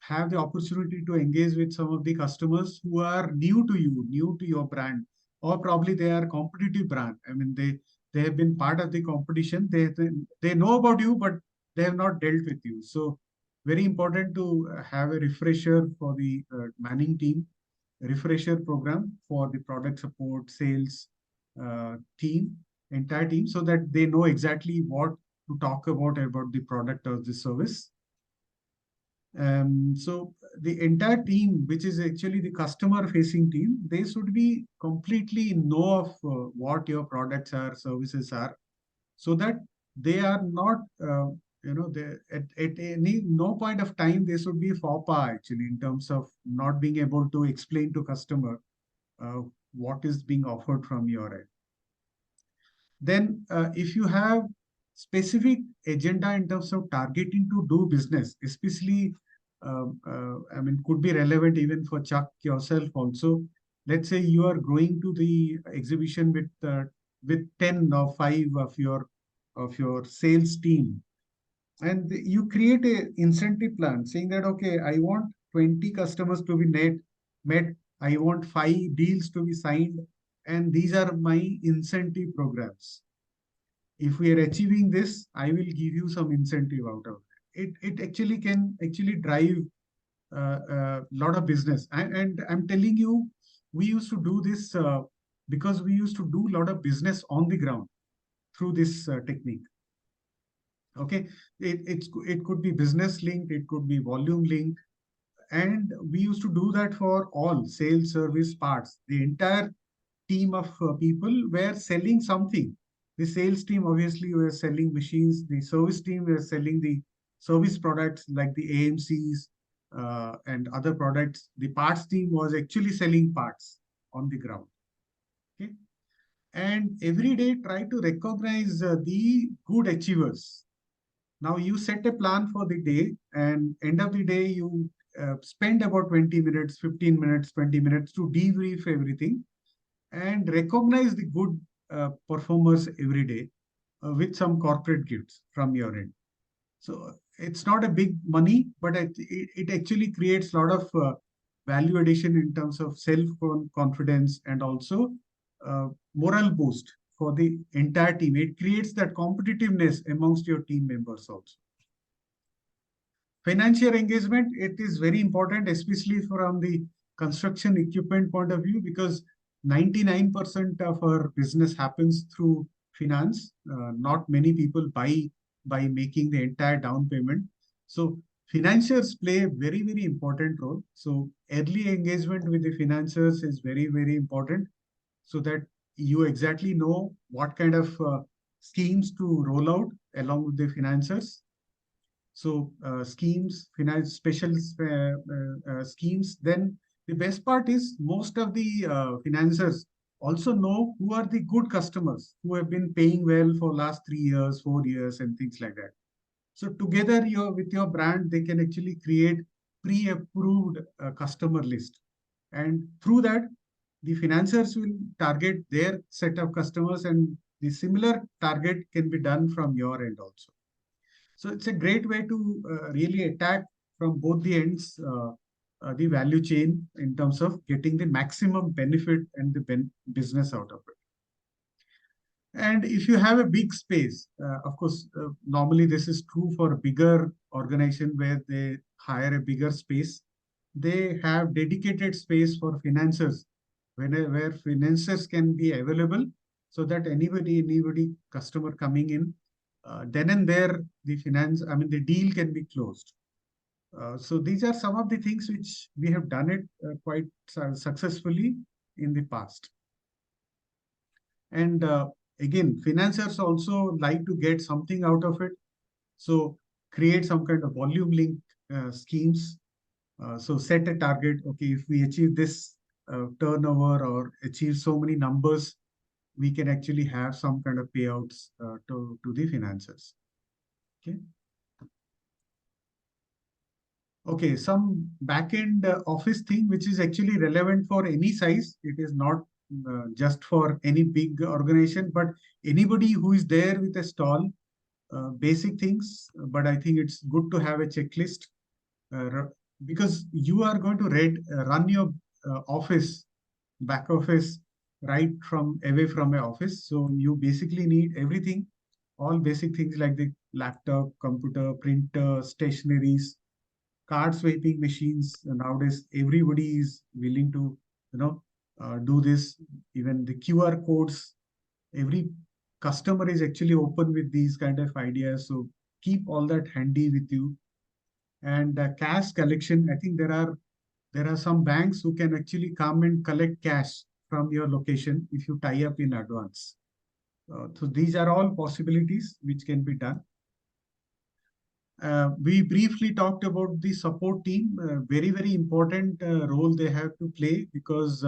S2: have the opportunity to engage with some of the customers who are new to you, new to your brand, or probably they are competitive brand. I mean, they have been part of the competition. They know about you, but they have not dealt with you. So very important to have a refresher for the manning team, refresher program for the product support, sales team, entire team, so that they know exactly what to talk about the product or the service. So the entire team, which is actually the customer facing team, they should be completely know of what your products are, services are, so that they are not at no point of time there should be faux pas actually in terms of not being able to explain to customer what is being offered from your end. Then if you have specific agenda in terms of targeting to do business, especially, I mean, could be relevant even for Chuck yourself also. Let's say you are going to the exhibition with 10 or 5 of your sales team, and you create a incentive plan saying that, okay, I want 20 customers to be met, I want 5 deals to be signed, and these are my incentive programs. If we are achieving this, I will give you some incentive out of it. It actually can drive a lot of business. And I'm telling you, we used to do this because we used to do a lot of business on the ground through this technique. Okay, it could be business linked, it could be volume linked, and we used to do that for all sales, service, parts. The entire team of people were selling something. The sales team obviously were selling machines. The service team were selling the service products like the AMCs and other products. The parts team was actually selling parts on the ground. Okay, and every day try to recognize the good achievers. Now you set a plan for the day, and end of the day you spend about 20 minutes, 15 minutes, 20 minutes to debrief everything and recognize the good performers every day with some corporate gifts from your end. So it's not a big money, but it actually creates a lot of value addition in terms of self-confidence and also moral boost for the entire team. It creates that competitiveness amongst your team members also. Financial engagement, it is very important, especially from the construction equipment point of view, because 99% of our business happens through finance. Not many people buy by making the entire down payment. So financiers play a very, very important role. So early engagement with the financiers is very, very important, so that you exactly know what kind of schemes to roll out along with the financiers. So schemes, special schemes. Then the best part is most of the financiers also know who are the good customers who have been paying well for last 3 years, 4 years, and things like that. So together with your brand, they can actually create pre-approved customer list. And through that, the financiers will target their set of customers, and the similar target can be done from your end also. So it's a great way to really attack from both the ends the value chain in terms of getting the maximum benefit and the business out of it. And if you have a big space, of course, normally this is true for a bigger organization where they hire a bigger space. They have dedicated space for financiers, where financiers can be available, so that anybody customer coming in, then and there the deal can be closed. So these are some of the things which we have done it quite successfully in the past. And again, financiers also like to get something out of it. So create some kind of volume link schemes. So set a target. Okay, if we achieve this turnover or achieve so many numbers, we can actually have some kind of payouts to the financiers. Okay. Okay, some back-end office thing which is actually relevant for any size. It is not just for any big organization, but anybody who is there with a stall. Basic things, but I think it's good to have a checklist because you are going to run your back office right from away from an office. So you basically need everything, all basic things like the laptop, computer, printer, stationaries, card swiping machines. Nowadays, everybody is willing to, do this. Even the QR codes, every customer is actually open with these kind of ideas. So keep all that handy with you. And cash collection, I think there are some banks who can actually come and collect cash from your location if you tie up in advance. So these are all possibilities which can be done. We briefly talked about the support team, very, very important role they have to play, because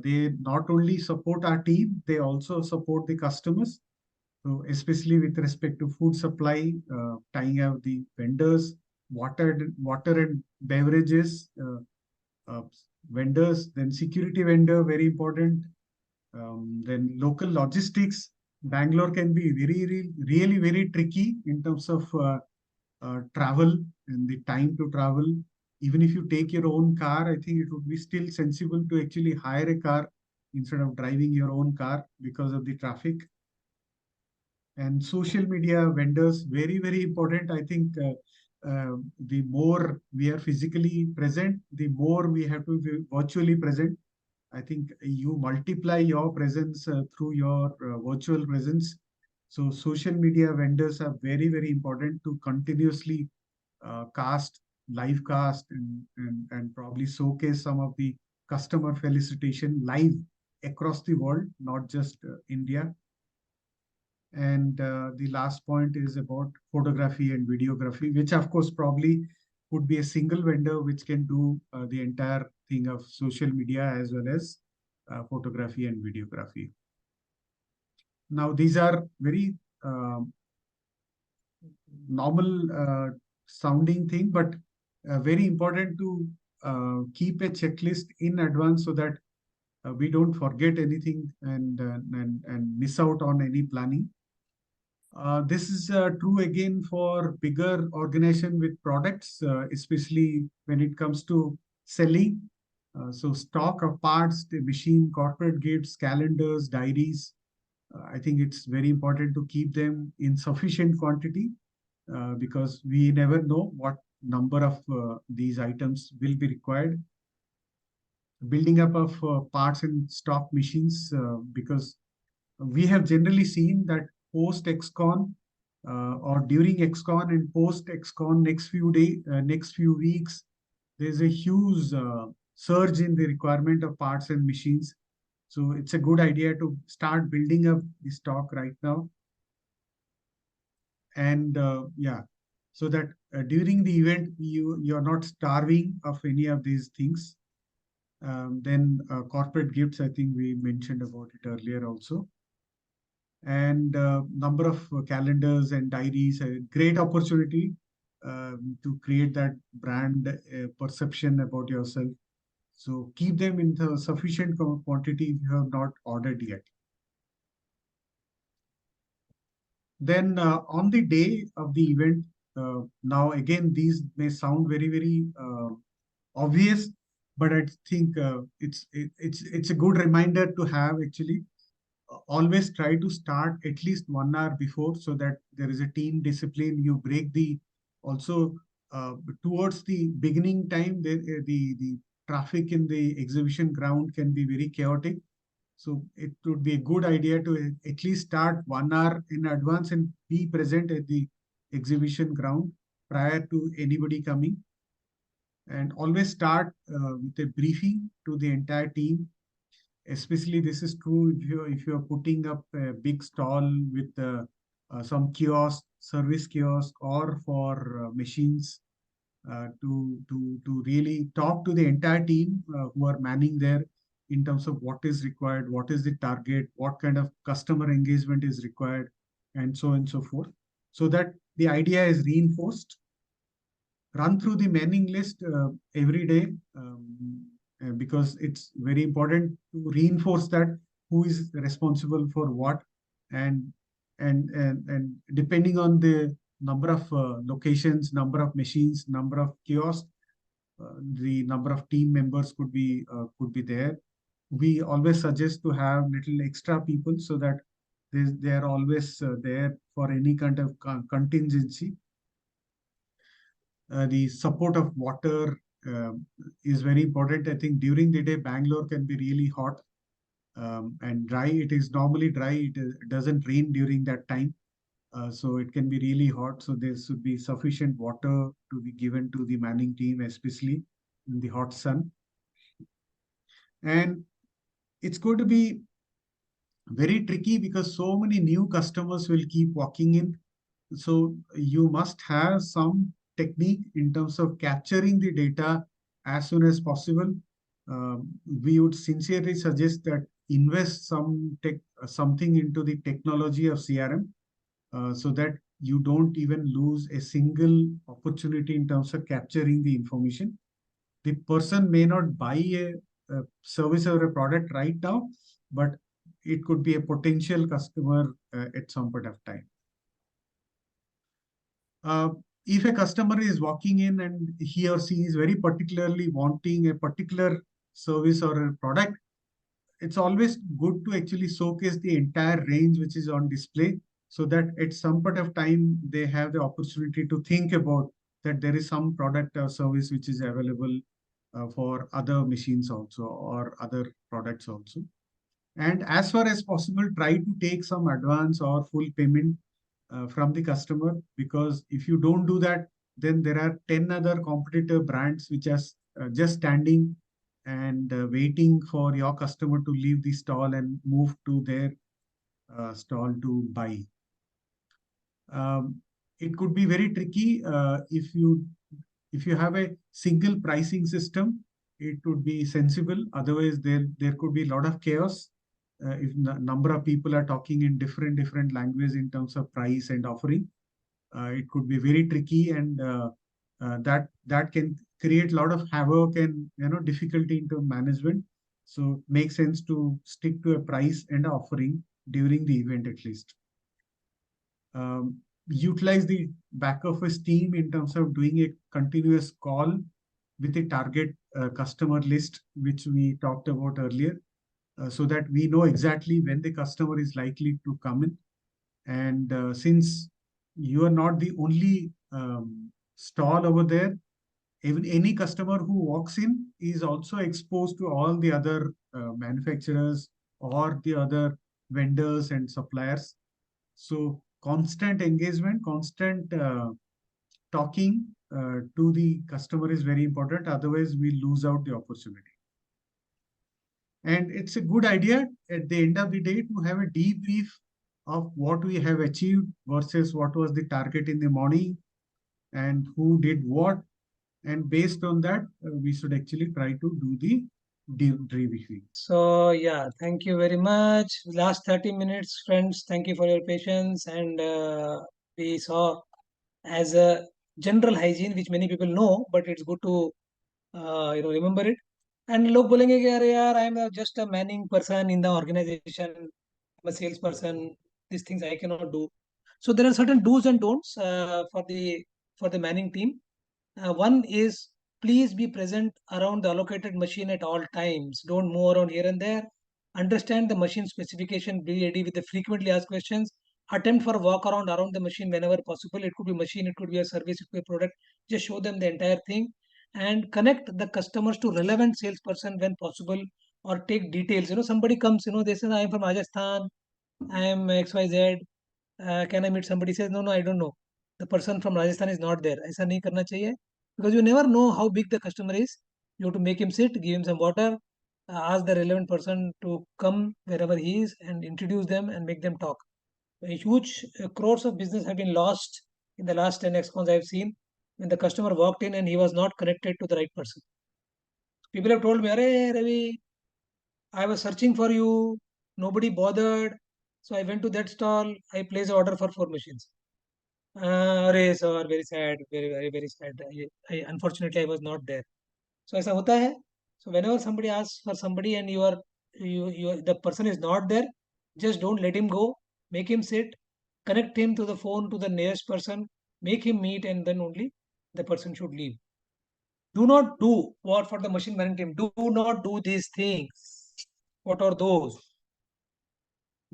S2: they not only support our team, they also support the customers. So especially with respect to food supply, tying up the vendors, water and beverages, uh, vendors, then security vendor, very important. Then local logistics. Bangalore can be really very tricky in terms of travel and the time to travel. Even if you take your own car, I think it would be still sensible to actually hire a car instead of driving your own car because of the traffic. And social media vendors, very, very important. I think the more we are physically present, the more we have to be virtually present. I think you multiply your presence through your virtual presence. So social media vendors are very, very important to continuously live cast, and probably showcase some of the customer felicitation live across the world, not just India. And the last point is about photography and videography, which of course probably would be a single vendor which can do the entire thing of social media as well as photography and videography. Now, these are very normal sounding thing, but very important to keep a checklist in advance so that we don't forget anything and miss out on any planning. This is true again for bigger organization with products, especially when it comes to selling. So stock of parts, the machine, corporate gifts, calendars, diaries. I think it's very important to keep them in sufficient quantity because we never know what number of these items will be required. Building up of parts and stock machines, because we have generally seen that post EXCON or during EXCON and post EXCON next few weeks, there's a huge surge in the requirement of parts and machines. So it's a good idea to start building up the stock right now. And yeah, so that during the event, you're not starving of any of these things. Then corporate gifts, I think we mentioned about it earlier also. And number of calendars and diaries, a great opportunity to create that brand perception about yourself. So keep them in the sufficient quantity if you have not ordered yet. Then on the day of the event, now again, these may sound very, very obvious, but I think it's a good reminder to have actually. Always try to start at least 1 hour before so that there is a team discipline. You break the also towards the beginning time, the traffic in the exhibition ground can be very chaotic. So it would be a good idea to at least start 1 hour in advance and be present at the exhibition ground prior to anybody coming. And always start with a briefing to the entire team. Especially this is true if you're putting up a big stall with some kiosk, service kiosk, or for machines to really talk to the entire team who are manning there in terms of what is required, what is the target, what kind of customer engagement is required, and so on and so forth, so that the idea is reinforced. Run through the mailing list every day because it's very important to reinforce that who is responsible for what, and depending on the number of locations, number of machines, number of kiosks, the number of team members could be there. We always suggest to have little extra people so that they are always there for any kind of contingency. The support of water is very important. I think during the day, Bangalore can be really hot and dry. It is normally dry. It doesn't rain during that time. So it can be really hot. So there should be sufficient water to be given to the manning team, especially in the hot sun. And it's going to be very tricky because so many new customers will keep walking in. So you must have some technique in terms of capturing the data as soon as possible. We would sincerely suggest that invest something into the technology of CRM, so that you don't even lose a single opportunity in terms of capturing the information. The person may not buy a service or a product right now, but it could be a potential customer at some point of time. If a customer is walking in and he or she is very particularly wanting a particular service or a product, it's always good to actually showcase the entire range which is on display, so that at some point of time they have the opportunity to think about that there is some product or service which is available for other machines also or other products also. And as far as possible, try to take some advance or full payment from the customer, because if you don't do that, then there are 10 other competitor brands which are just standing and waiting for your customer to leave the stall and move to their stall to buy. It could be very tricky if you have a single pricing system. It would be sensible. Otherwise, there could be a lot of chaos if number of people are talking in different languages in terms of price and offering. It could be very tricky, and that can create a lot of havoc and difficulty into management. So makes sense to stick to a price and offering during the event at least. Utilize the back office team in terms of doing a continuous call with a target customer list, which we talked about earlier, so that we know exactly when the customer is likely to come in. And since you are not the only stall over there, even any customer who walks in is also exposed to all the other manufacturers or the other vendors and suppliers. So constant engagement, constant talking to the customer is very important. Otherwise, we lose out the opportunity. And it's a good idea at the end of the day to have a debrief of what we have achieved versus what was the target in the morning and who did what. And based on that, we should actually try to do the debriefing.
S1: So yeah, thank you very much. Last 30 minutes, friends, thank you for your patience. And we saw as a general hygiene, which many people know, but it's good to remember it. And लोग बोलेंगे कि अरे यार I am just a manning person in the organization, I'm a salesperson, these things I cannot do. So there are certain do's and don'ts for the manning team. One is, please be present around the allocated machine at all times. Don't move around here and there. Understand the machine specification. Be ready with the frequently asked questions. Attempt for a walk around the machine whenever possible. It could be machine, it could be a service, it could be a product. Just show them the entire thing and connect the customers to relevant salesperson when possible, or take details. Somebody comes, they say, I am from Rajasthan, I am XYZ. Can I meet somebody? Says, no, I don't know. The person from Rajasthan is not there. ऐसा नहीं करना चाहिए, because you never know how big the customer is. You have to make him sit, give him some water, ask the relevant person to come wherever he is and introduce them and make them talk. A huge crores of business have been lost in the last 10 EXCONs I have seen, when the customer walked in and he was not connected to the right person. People have told me, Arey Ravi, I was searching for you, nobody bothered. So I went to that stall, I placed an order for 4 machines. अरे sir, very sad, very sad. Unfortunately I was not there. So ऐसा होता है. So whenever somebody asks for somebody and the person is not there, just don't let him go. Make him sit, connect him to the phone to the nearest person, make him meet, and then only the person should leave. Do not do what for the machine management team. Do not do these things. What are those?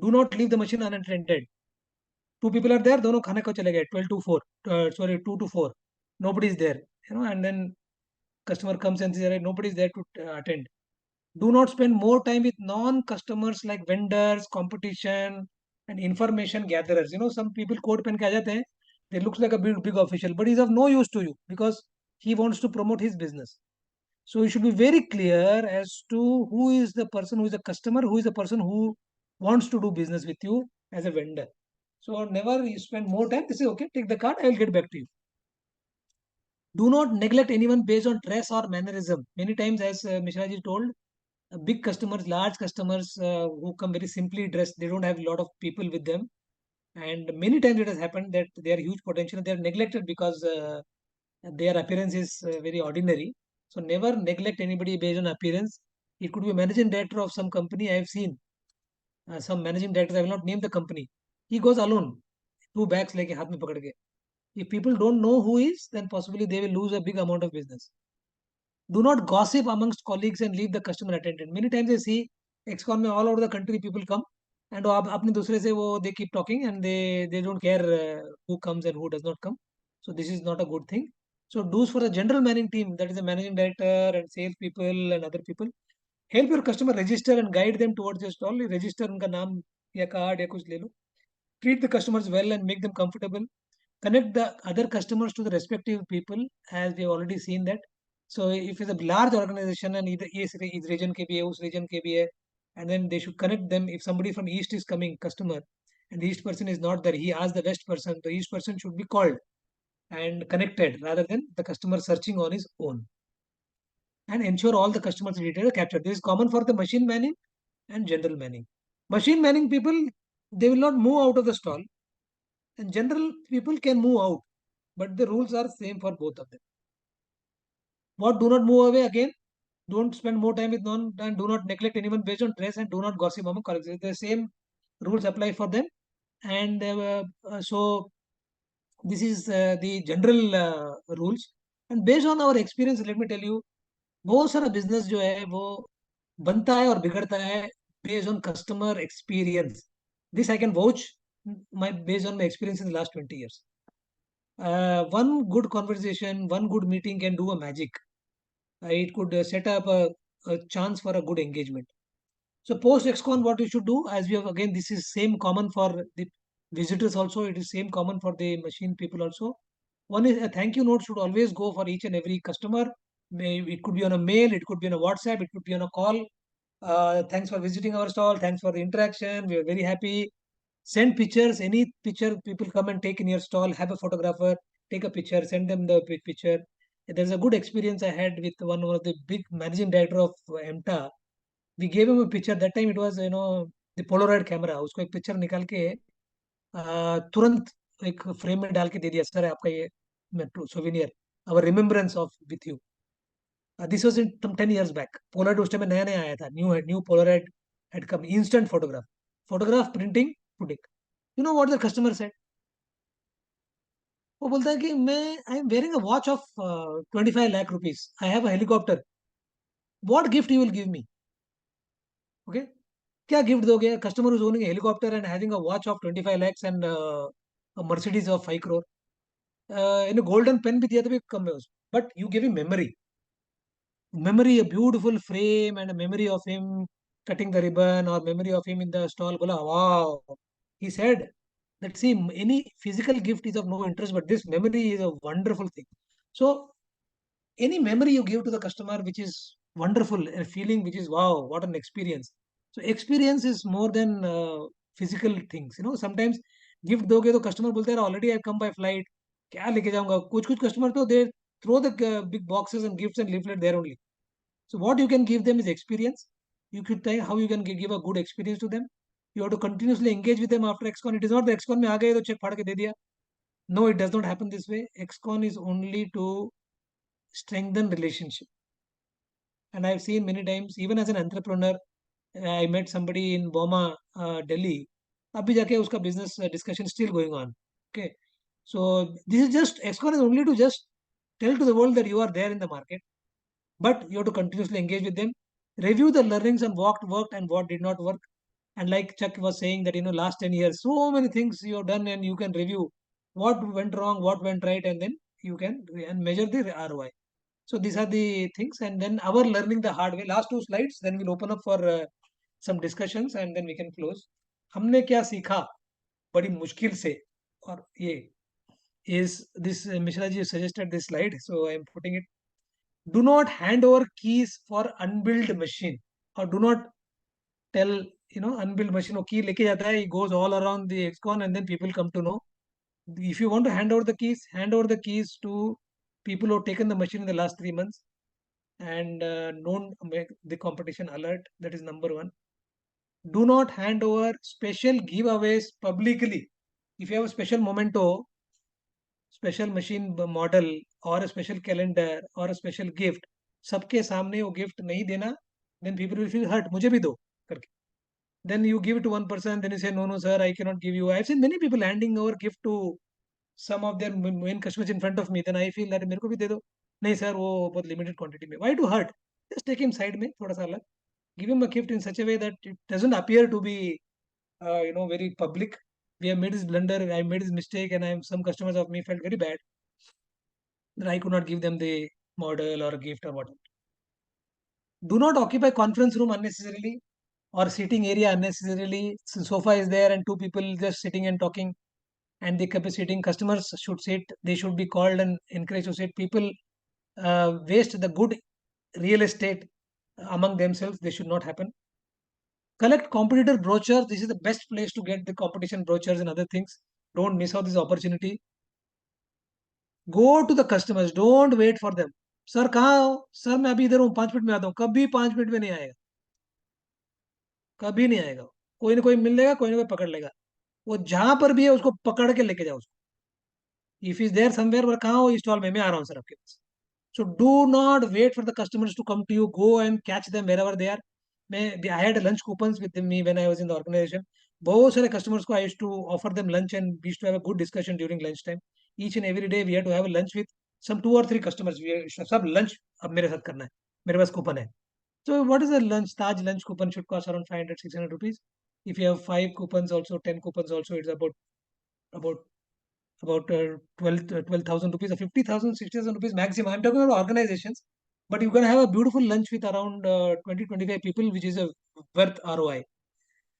S1: Do not leave the machine unattended. 2 people are there, दोनों खाने को चले गए, 12 to 4, 2 to 4. Nobody is there, and then customer comes and says, nobody is there to attend. Do not spend more time with non-customers like vendors, competition, and information gatherers. Some people coat pen के आ जाते हैं. They looks like a big official, but he's of no use to you because he wants to promote his business. So you should be very clear as to who is the person who is a customer, who is the person who wants to do business with you as a vendor. So never you spend more time. They say, okay, take the card, I will get back to you. Do not neglect anyone based on dress or mannerism. Many times, as Mishra ji told, big customers, large customers who come very simply dressed, they don't have a lot of people with them. And many times it has happened that they are huge potential, they are neglected because their appearance is very ordinary. So never neglect anybody based on appearance. It could be a managing director of some company. I have seen some managing directors. I will not name the company. He goes alone, 2 bags like हाथ में पकड़ के. If people don't know who he is, then possibly they will lose a big amount of business. Do not gossip amongst colleagues and leave the customer attended. Many times I see EXCON में all over the country people come and वो अपने दूसरे से वो they keep talking and they don't care who comes and who does not come. So this is not a good thing. So do's for the general managing team, that is the managing director and sales people and other people. Help your customer register and guide them towards your stall. Register उनका नाम या card या कुछ ले लो. Treat the customers well and make them comfortable. Connect the other customers to the respective people, as we have already seen that. So if it's a large organization and either इस region के भी है, उस region के भी है, and then they should connect them. If somebody from east is coming, customer, and the east person is not there, he asks the west person. The east person should be called and connected rather than the customer searching on his own. And ensure all the customers' details are captured. This is common for the machine manning and general manning. Machine manning people, they will not move out of the stall, and general people can move out, but the rules are same for both of them. What do not move away again? Don't spend more time with non and do not neglect anyone based on dress and do not gossip among colleagues. The same rules apply for them, and so this is the general rules. And based on our experience, let me tell you, बहुत सारा business जो है वो बनता है और बिगड़ता है based on customer experience. This I can vouch based on my experience in the last 20 years. One good conversation, one good meeting can do a magic. It could set up a chance for a good engagement. So post EXCON, what you should do, as we have again, this is same common for the visitors also. It is same common for the machine people also. One is a thank you note should always go for each and every customer. It could be on a mail, it could be on a WhatsApp, it could be on a call. Thanks for visiting our stall. Thanks for the interaction. We are very happy. Send pictures. Any picture people come and take in your stall. Have a photographer. Take a picture. Send them the picture. There's a good experience I had with one of the big managing director of EMTA. We gave him a picture. That time it was the Polaroid camera. उसको एक picture निकाल के तुरंत एक frame में डाल के दे दिया. सर आपका ये souvenir. Our remembrance of with you. This was in 10 years back. Polaroid उस time में नया नया आया था. New Polaroid had come. Instant photograph printing putting. You know what the customer said? वो बोलता है कि मैं I am wearing a watch of 25 lakh rupees. I have a helicopter. What gift you will give me? Okay, क्या gift दोगे? Customer is owning helicopter and having a watch of 25 lakhs and Mercedes of 5 crore. इन golden pen भी दिया तो भी कम है उसमें. But you give him memory, a beautiful frame and a memory of him cutting the ribbon or memory of him in the stall. Bola, wow. He said that see, any physical gift is of no interest, but this memory is a wonderful thing. So any memory you give to the customer which is wonderful, a feeling which is wow, what an experience. So experience is more than physical things. Sometimes gift दोगे तो customer बोलते हैं already I come by flight, क्या लेके जाऊंगा. कुछ customer तो they throw the big boxes and gifts and leaflet there only. So what you can give them is experience. You could tell how you can give a good experience to them. You have to continuously engage with them after EXCON. It is not the EXCON में आ गए तो check फाड़ के दे दिया. No, it does not happen this way. EXCON is only to strengthen relationship. And I've seen many times, even as an entrepreneur, I met somebody in Boma, Delhi. अभी जाके उसका business discussion still going on. Okay, so this is just EXCON is only to just tell to the world that you are there in the market, but you have to continuously engage with them, review the learnings and what worked and what did not work. And like Chuck was saying that last 10 years, so many things you have done, and you can review what went wrong, what went right, and then you can measure the ROI. So these are the things, and then our learning the hard way. Last 2 slides, then we'll open up for some discussions, and then we can close. हमने क्या सीखा बड़ी मुश्किल से, और ये is this Mishra ji suggested this slide, so I am putting it. Do not hand over keys for unbuilt machine, or do not tell unbuilt machine वो key लेके जाता है, he goes all around the EXCON and then people come to know. If you want to hand over the keys to people who have taken the machine in the last 3 months and don't make the competition alert. That is number one. Do not hand over special giveaways publicly. If you have a special memento, special machine model or a special calendar or a special gift, सबके सामने वो gift नहीं देना, then people will feel hurt. मुझे भी दो करके. Then you give it to one person, then you say, no, sir, I cannot give you. I've seen many people handing over gift to some of their main customers in front of me. Then I feel that मेरे को भी दे दो. नहीं sir, वो बहुत limited quantity में. Why to hurt? Just take him side में थोड़ा सा अलग. Give him a gift in such a way that it doesn't appear to be, very public. We have made this blunder. I made this mistake, and some customers of me felt very bad that I could not give them the model or a gift or whatever. Do not occupy conference room unnecessarily or sitting area unnecessarily. Sofa is there and two people just sitting and talking, and they kept sitting. Customers should sit. They should be called and encouraged to sit. People waste the good real estate among themselves. They should not happen. Collect competitor brochures. This is the best place to get the competition brochures and other things. Don't miss out this opportunity. Go to the customers. Don't wait for them. Sir कहाँ हो? Sir मैं अभी इधर हूँ, 5 minute में आता हूँ. कभी 5 मिनट में नहीं आएगा, कभी नहीं आएगा. कोई ना कोई मिल लेगा, कोई ना कोई पकड़ लेगा. वो जहां पर भी है उसको पकड़ के लेके जाओ उसको. इफ इज देयर समवेयर, कहाँ हो? स्टॉल में, मैं आ रहा हूँ सर आपके पास. So do not wait for the customers to come to you. Go and catch them wherever they are. I had lunch coupons with me when I was in the organization. बहुत सारे customers को I used to offer them lunch and we used to have a good discussion during lunch time. Each and every day we had to have a lunch with some 2 or 3 customers. सब lunch अब मेरे साथ करना है. मेरे पास coupon है. So what is a lunch? Taj lunch coupon should cost around 500-600 rupees. If you have 5 coupons also, 10 coupons also, it's about 12,000 rupees or 50,000, 60,000 rupees maximum. I'm talking about organizations, but you can have a beautiful lunch with around 20-25 people, which is a worth ROI.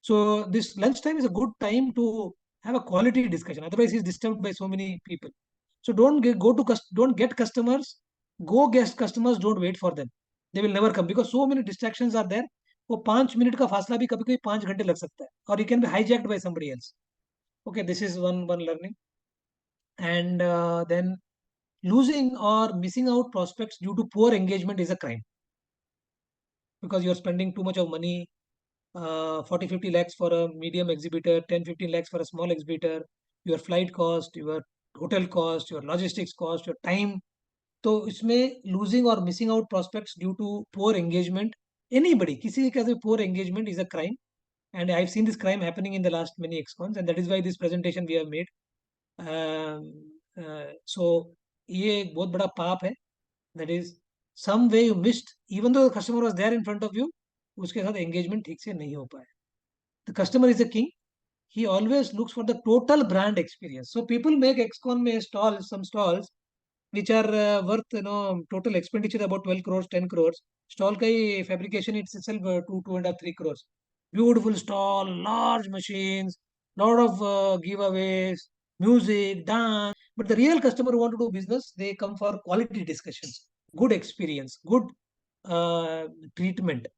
S1: So this lunch time is a good time to have a quality discussion. Otherwise, he's disturbed by so many people. So don't get customers. Go guest customers. Don't wait for them. They will never come because so many distractions are there. वो 5 minute का फासला भी कभी कभी 5 घंटे लग सकता है, और you can be hijacked by somebody else. Okay, this is one learning. And then losing or missing out prospects due to poor engagement is a crime, because you're spending too much of money, 40-50 lakhs for a medium exhibitor, 10-15 lakhs for a small exhibitor, your flight cost, your hotel cost, your logistics cost, your time. तो इसमें losing or missing out prospects due to poor engagement, anybody, किसी का poor engagement is a crime. And I've seen this crime happening in the last many EXCONs, and that is why this presentation we have made. So ये एक बहुत बड़ा पाप है. That is, some way you missed, even though the customer was there in front of you, उसके साथ engagement ठीक से नहीं हो पाया. The customer is the king. He always looks for the total brand experience. So people make EXCON में some stalls which are worth, total expenditure about 12 crores, 10 crores. Stall का ही fabrication itself 2.5, 3 crores. Beautiful stall, large machines, lot of giveaways, music, dance. But the real customer who want to do business, they come for quality discussions, good experience, good treatment.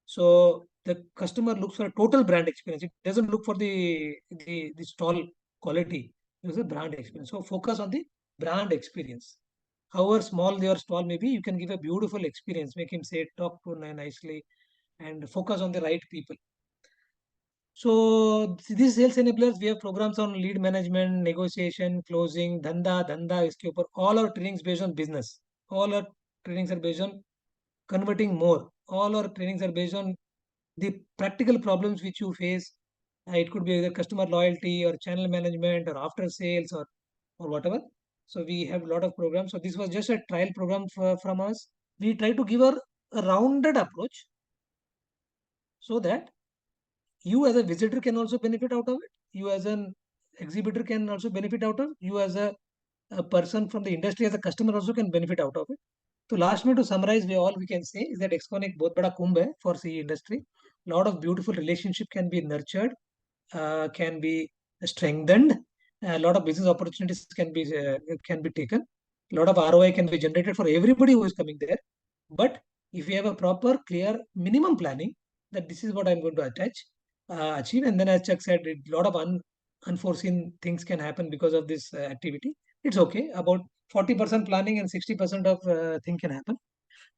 S1: So the customer looks for a total brand experience. It doesn't look for the stall quality. It's a brand experience. So focus on the brand experience. However small your stall may be, you can give a beautiful experience. Make him say, talk to nicely, and focus on the right people. So these sales enablers, we have programs on lead management, negotiation, closing, dhanda इसके ऊपर. All our trainings based on business. All our trainings are based on converting more. All our trainings are based on the practical problems which you face. It could be either customer loyalty or channel management or after sales or whatever. So we have a lot of programs. So this was just a trial program from us. We try to give a rounded approach so that you as a visitor can also benefit out of it. You as an exhibitor can also benefit out of it. You as a person from the industry, as a customer also can benefit out of it. So last में to summarize, we can say is that EXCON एक बहुत बड़ा कुंभ है for CE industry. Lot of beautiful relationship can be nurtured, can be strengthened. A lot of business opportunities can be taken. A lot of ROI can be generated for everybody who is coming there. But if you have a proper, clear minimum planning, that this is what I'm going to attach, achieve. And then, as Chuck said, a lot of unforeseen things can happen because of this activity. It's okay. About 40% planning and 60% of thing can happen.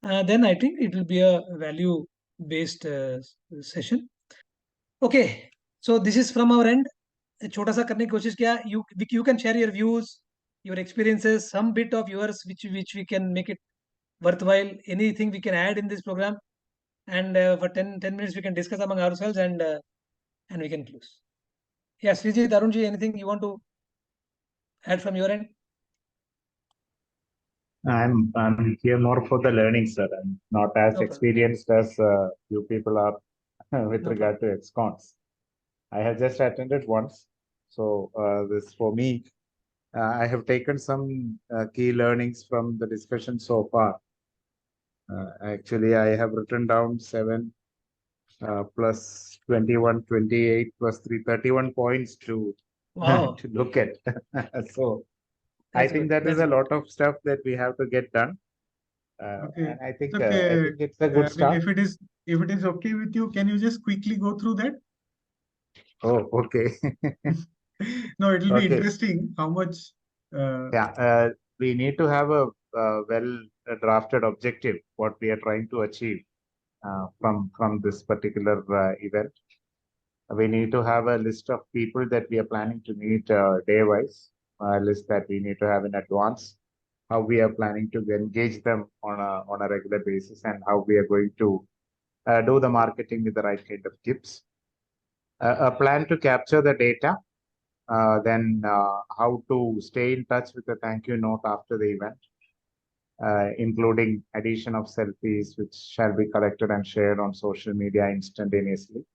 S1: Then I think it will be a value-based session. Okay. So this is from our end. छोटा सा करने की कोशिश किया. You can share your views, your experiences, some bit of yours which we can make it worthwhile. Anything we can add in this program, and for 10 minutes we can discuss among ourselves, and we can close. Yeah, Srijit, Arunji, anything you want to add from your end?
S5: I'm here more for the learning, sir. I'm not as
S1: No problem.
S5: experienced as you people are with
S1: No
S5: regard to EXCONs. I have just attended once, so this for me, I have taken some key learnings from the discussion so far. Actually, I have written down 7 plus 21, 28 plus 3, 31 points to
S1: Wow.
S5: to look at. So I
S1: That's
S5: think
S1: good.
S5: that is
S1: That's
S5: a
S1: good.
S5: lot of stuff that we have to get done.
S2: Okay.
S5: And I think
S2: It's okay.
S5: it's a good start.
S2: If it is okay with you, can you just quickly go through that?
S5: Oh, okay.
S2: No, it will be
S5: Okay.
S2: interesting how much.
S5: Yeah, we need to have a well drafted objective, what we are trying to achieve from this particular event. We need to have a list of people that we are planning to meet day-wise, a list that we need to have in advance, how we are planning to engage them on a regular basis, and how we are going to do the marketing with the right kind of tips. A plan to capture the data, then how to stay in touch with a thank you note after the event, including addition of selfies, which shall be collected and shared on social media instantaneously.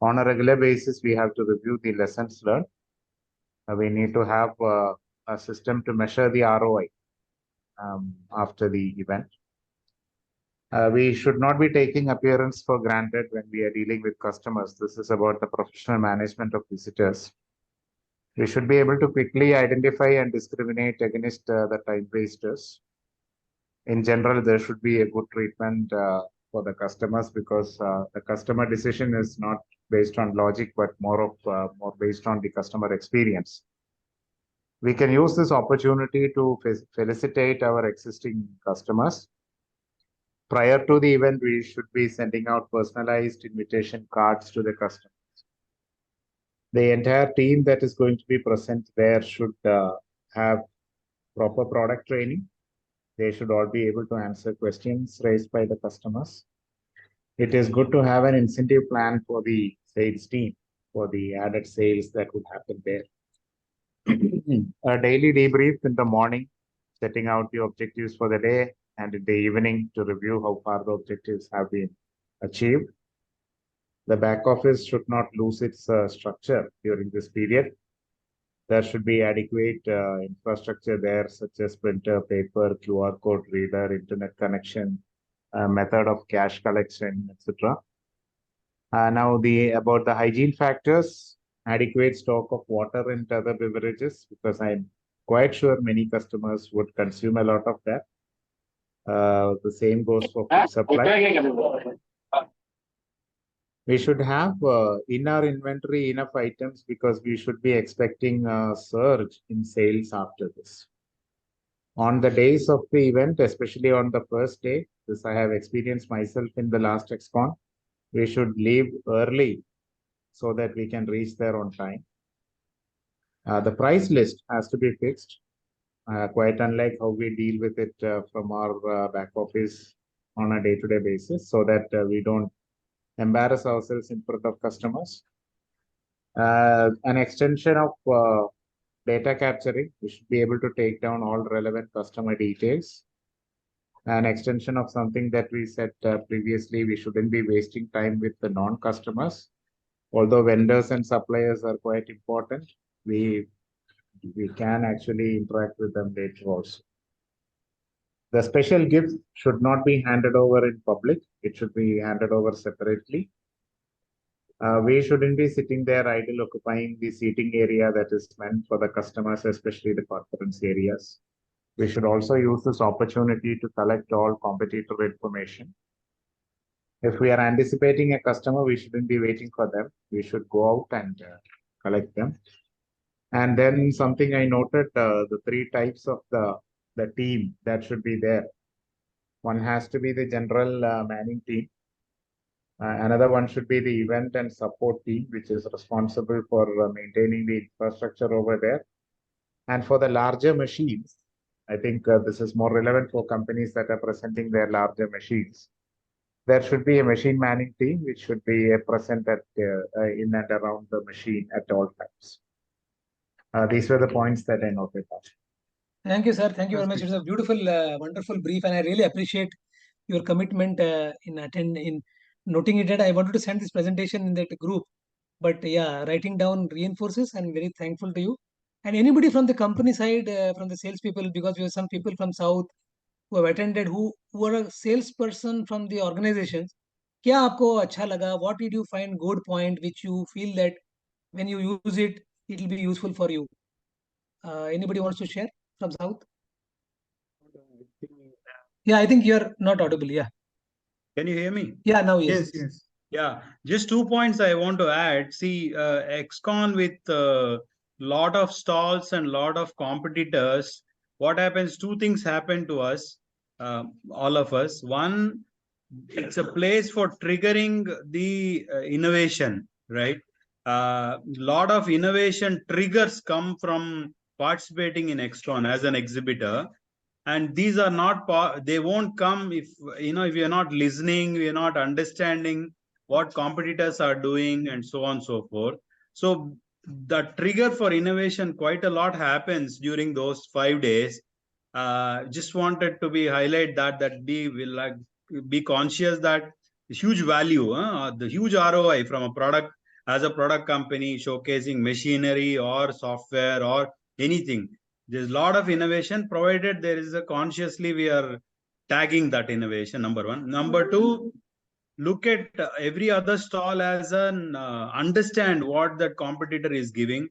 S5: On a regular basis, we have to review the lessons learned. We need to have a system to measure the ROI after the event. We should not be taking appearance for granted when we are dealing with customers. This is about the professional management of visitors. We should be able to quickly identify and discriminate against the time wasters. In general, there should be a good treatment for the customers, because the customer decision is not based on logic, but more based on the customer experience. We can use this opportunity to felicitate our existing customers. Prior to the event, we should be sending out personalized invitation cards to the customers. The entire team that is going to be present there should have proper product training. They should all be able to answer questions raised by the customers. It is good to have an incentive plan for the sales team for the added sales that would happen there. A daily debrief in the morning, setting out the objectives for the day, and in the evening to review how far the objectives have been achieved. The back office should not lose its structure during this period. There should be adequate infrastructure there, such as printer, paper, QR code reader, internet connection, method of cash collection, etc. Now, about the hygiene factors, adequate stock of water and other beverages, because I'm quite sure many customers would consume a lot of that. The same goes for food supply. We should have in our inventory enough items, because we should be expecting a surge in sales after this. On the days of the event, especially on the first day, this I have experienced myself in the last EXCON, we should leave early so that we can reach there on time. The price list has to be fixed, quite unlike how we deal with it from our back office on a day-to-day basis, so that we don't embarrass ourselves in front of customers. An extension of data capturing, we should be able to take down all relevant customer details. An extension of something that we said previously, we shouldn't be wasting time with the non-customers. Although vendors and suppliers are quite important, we can actually interact with them later also. The special gifts should not be handed over in public. It should be handed over separately. We shouldn't be sitting there idle, occupying the seating area that is meant for the customers, especially the conference areas. We should also use this opportunity to collect all competitor information. If we are anticipating a customer, we shouldn't be waiting for them. We should go out and collect them. And then something I noted, the three types of the team that should be there. One has to be the general manning team. Another one should be the event and support team, which is responsible for maintaining the infrastructure over there. And for the larger machines, I think this is more relevant for companies that are presenting their larger machines. There should be a machine manning team, which should be present at in and around the machine at all times. These were the points that I noted down.
S1: Thank you, sir. Thank you very much. It's a beautiful, wonderful brief, and I really appreciate your commitment in noting it. I wanted to send this presentation in that group, but yeah, writing down reinforces. I'm very thankful to you. And anybody from the company side, from the salespeople, because we have some people from South who have attended, who are a salesperson from the organizations. क्या आपको अच्छा लगा? What did you find good point which you feel that when you use it, it will be useful for you? Anybody wants to share from South? Yeah, I think you're not audible. Yeah.
S4: Can you hear me?
S1: Yeah, now yes.
S2: Yes.
S4: Yeah, just 2 points I want to add. See, EXCON with lot of stalls and lot of competitors, what happens? Two things happen to us, all of us. One, it's a place for triggering the innovation, right? Lot of innovation triggers come from participating in EXCON as an exhibitor. And these are not, they won't come if, if you're not listening, you're not understanding what competitors are doing and so on and so forth. So the trigger for innovation, quite a lot happens during those 5 days. Just wanted to highlight that be conscious that huge value, the huge ROI from a product, as a product company showcasing machinery or software or anything. There's a lot of innovation, provided there is a consciously we are tagging that innovation, number one. Number two, look at every other stall as an understand what that competitor is giving.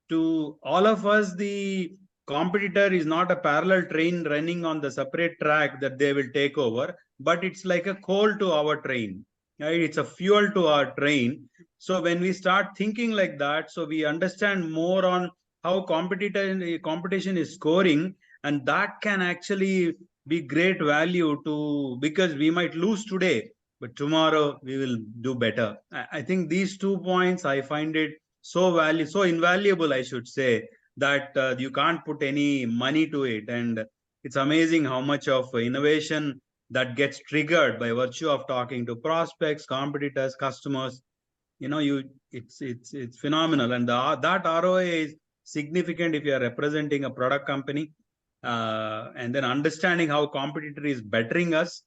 S4: To all of us, the competitor is not a parallel train running on the separate track that they will take over, but it's like a coal to our train, right? It's a fuel to our train. So when we start thinking like that, so we understand more on how competition is scoring, and that can actually be great value to, because we might lose today, but tomorrow we will do better. I think these 2 points, I find it so invaluable, I should say, that you can't put any money to it. And it's amazing how much of innovation that gets triggered by virtue of talking to prospects, competitors, customers. It's phenomenal. And that ROI is significant if you are representing a product company, and then understanding how competitor is bettering us.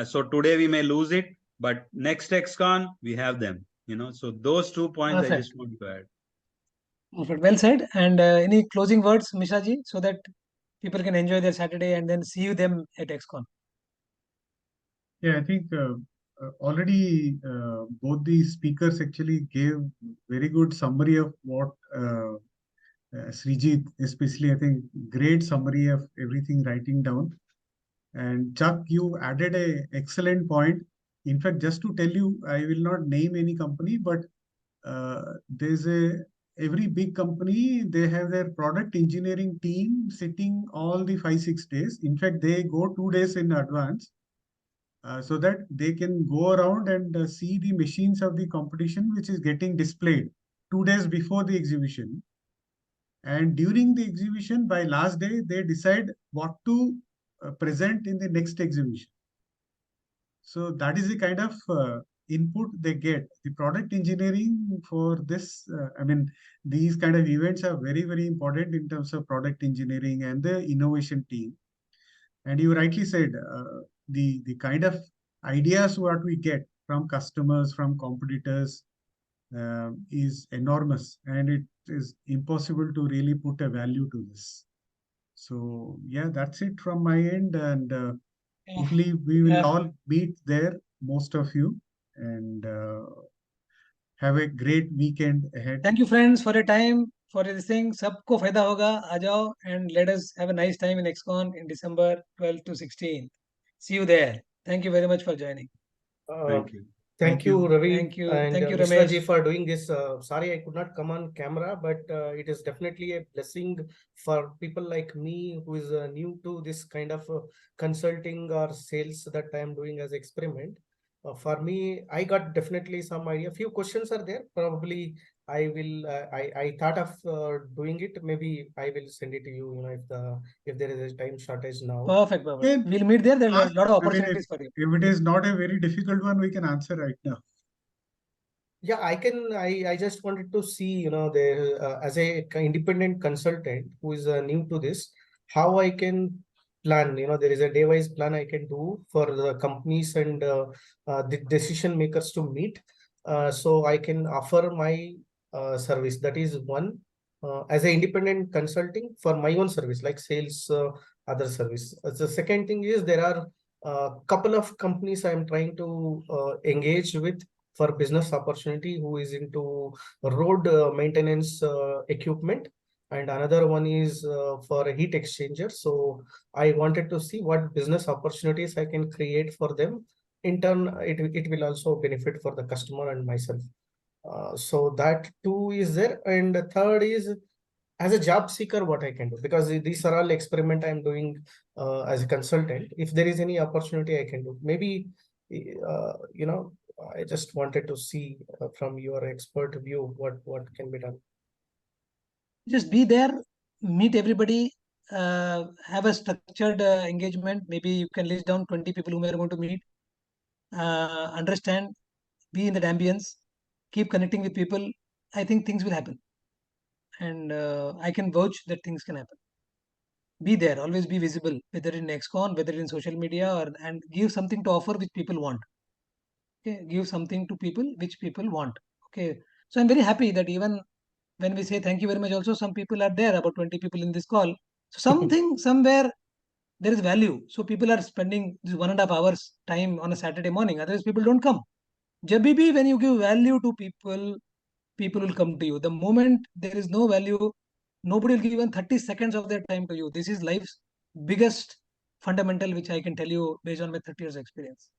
S4: So today we may lose it, but next EXCON we have them. So those 2 points
S1: Perfect.
S4: I just want to add.
S1: Perfect. Well said. And any closing words, Mishra ji, so that people can enjoy their Saturday and then see them at EXCON?
S2: Yeah, I think already both the speakers actually gave very good summary of what Srijit, especially, I think, great summary of everything writing down. And Chuck, you added a excellent point. In fact, just to tell you, I will not name any company, but there's every big company, they have their product engineering team sitting all the 5-6 days. In fact, they go 2 days in advance so that they can go around and see the machines of the competition, which is getting displayed 2 days before the exhibition. And during the exhibition, by last day, they decide what to present in the next exhibition. So that is the kind of input they get. The product engineering for this, these kind of events are very, very important in terms of product engineering and the innovation team. And you rightly said, the kind of ideas what we get from customers, from competitors is enormous, and it is impossible to really put a value to this. So yeah, that's it from my end, and hopefully we will all meet there, most of you, and have a great weekend ahead.
S1: Thank you, friends, for your time, for this thing. Sabko fayda hoga. Aa jao and let us have a nice time in EXCON in December 12th to 16th. See you there. Thank you very much for joining.
S4: Thank you.
S5: Thank you, Ravi.
S1: Thank you.
S5: And
S1: Thank you,
S5: Mishra ji,
S1: Ramesh.
S5: for doing this. Sorry, I could not come on camera, but it is definitely a blessing for people like me who is new to this kind of consulting or sales that I am doing as experiment. For me, I got definitely some idea. Few questions are there. Probably I will. I thought of doing it. Maybe I will send it to you. You know, if there is a time shortage now.
S1: Perfect, perfect.
S2: Yeah,
S1: We'll meet there. There are a
S2: ask-
S1: lot of
S2: I mean,
S1: opportunities for you.
S2: if it is not a very difficult one, we can answer right now.
S5: Yeah, I can. I just wanted to see, you know, the as a independent consultant who is new to this, how I can plan. You know, there is a day-wise plan I can do for the companies and the decision makers to meet. So I can offer my service. That is one as a independent consulting for my own service, like sales, other service. The second thing is there are a couple of companies I am trying to engage with for business opportunity who is into road maintenance equipment, and another one is for a heat exchanger. So I wanted to see what business opportunities I can create for them. In turn, it will also benefit for the customer and myself. So that too is there. And the third is as a job seeker, what I can do, because these are all experiment I'm doing as a consultant. If there is any opportunity I can do, maybe, you know, I just wanted to see from your expert view what can be done.
S1: Just be there, meet everybody, have a structured engagement. Maybe you can list down 20 people whom you are going to meet. Understand, be in that ambience, keep connecting with people. I think things will happen. And I can vouch that things can happen. Be there, always be visible, whether in EXCON, whether in social media, or and give something to offer which people want. Okay, give something to people which people want. Okay, so I'm very happy that even when we say thank you very much, also some people are there, about 20 people in this call. So something somewhere there is value. So people are spending this 1.5 hours time on a Saturday morning. Otherwise, people don't come. Jabbi bhi, when you give value to people, people will come to you. The moment there is no value, nobody will give even 30 seconds of their time to you. This is life's biggest fundamental, which I can tell you based on my 30 years experience.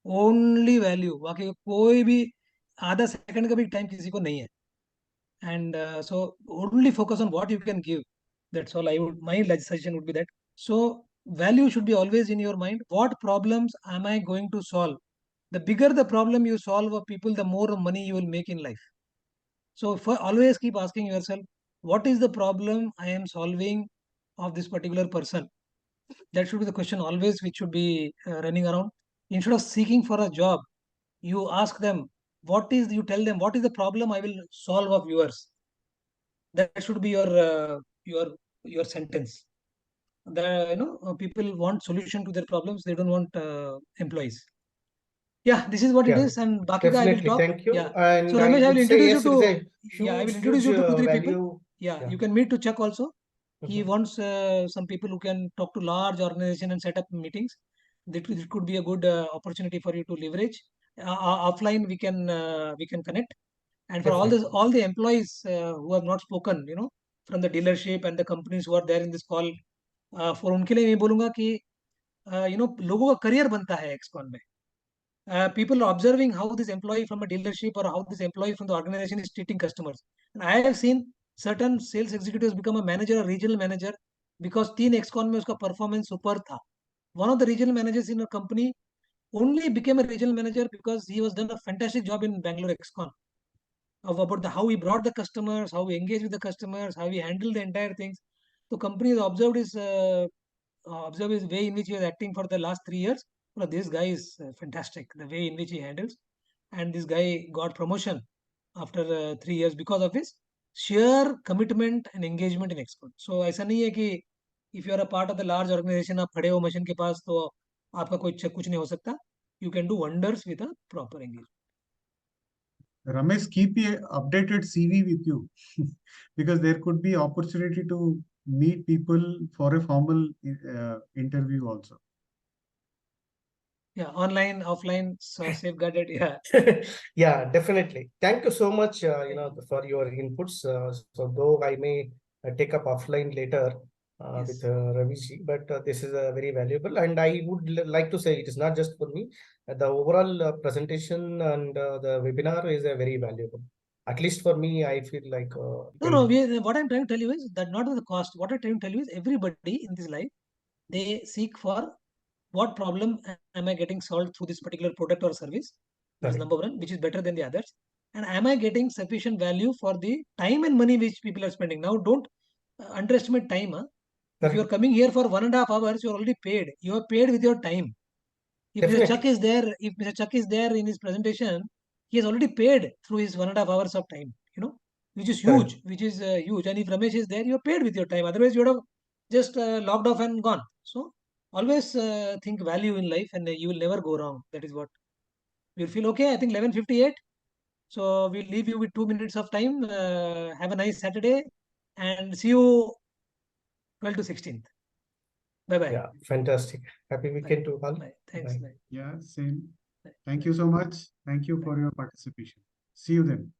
S1: Only value. बाकी कोई भी आधा second का भी time किसी को नहीं है. And so only focus on what you can give. That's all I would, my suggestion would be that. So value should be always in your mind. What problems am I going to solve? The bigger the problem you solve of people, the more money you will make in life. So for always keep asking yourself, what is the problem I am solving of this particular person? That should be the question always, which should be running around. Instead of seeking for a job, you ask them, you tell them, what is the problem I will solve of yours? That should be your sentence. People want solution to their problems. They don't want employees. Yeah, this is what it
S5: Yeah,
S1: is, and Baki ka I will
S5: definitely.
S1: talk.
S5: Thank you.
S1: Yeah.
S5: And
S1: So
S5: I
S1: Ramesh, I
S5: would
S1: will
S5: say
S1: introduce
S5: yes,
S1: you
S5: it is
S1: to.
S5: a
S1: Yeah, I will
S5: huge,
S1: introduce you
S5: huge
S1: to 2-3 people.
S5: value.
S1: Yeah, you can meet to Chuck also. He
S5: Mhm.
S1: wants some people who can talk to large organization and set up meetings. It could be a good opportunity for you to leverage. Offline, we can connect. And for
S5: Definitely.
S1: all the employees who have not spoken, from the dealership and the companies who are there in this call, for उनके लिए मैं बोलूँगा कि लोगों का career बनता है Excon में. People are observing how this employee from a dealership or how this employee from the organization is treating customers. And I have seen certain sales executives become a manager or regional manager because teen EXCON में उसका performance super था. One of the regional managers in a company only became a regional manager because he was done a fantastic job in Bangalore EXCON of about how he brought the customers, how he engaged with the customers, how he handled the entire things. So company has observed his way in which he was acting for the last 3 years. Well, this guy is fantastic. The way in which he handles, and this guy got promotion after 3 years because of his sheer commitment and engagement in EXCON. So ऐसा नहीं है कि if you are a part of the large organization आप खड़े हो machine के पास तो आपका कुछ नहीं हो सकता. You can do wonders with a proper engagement.
S2: Ramesh, keep a updated CV with you because there could be opportunity to meet people for a formal interview also.
S1: Yeah, online, offline, so safeguarded. Yeah.
S5: Yeah, definitely. Thank you so much, for your inputs. So though I may take up offline later,
S1: Yes.
S6: with Ravi ji, but this is very valuable, and I would like to say it is not just for me. The overall presentation and the webinar is very valuable. At least for me, I feel like
S1: What I'm trying to tell you is that not the cost. What I'm trying to tell you is everybody in this life, they seek for what problem am I getting solved through this particular product or service. That is
S6: Correct.
S1: number one, which is better than the others. And am I getting sufficient value for the time and money which people are spending? Now, don't underestimate time. Huh? If you are
S6: Correct.
S1: coming here for 1.5 hours, you are already paid. You are paid with your time. If Mr. Chuck
S6: Definitely.
S1: is there, if Mr. Chuck is there in his presentation, he has already paid through his 1.5 hours of time, which is
S6: Correct.
S1: huge, which is huge. And if Ramesh is there, you're paid with your time. Otherwise, you would have just logged off and gone. So always think value in life, and you will never go wrong. That is what we'll feel. Okay, I think 11:58. So we'll leave you with 2 minutes of time. Have a nice Saturday, and see you 12 to 16th. Bye bye.
S6: Yeah, fantastic. Happy weekend to all.
S1: Bye. Thanks.
S6: Bye.
S1: Bye.
S2: Yeah, same.
S1: Bye.
S2: Thank you so much. Thank you for your participation. See you then.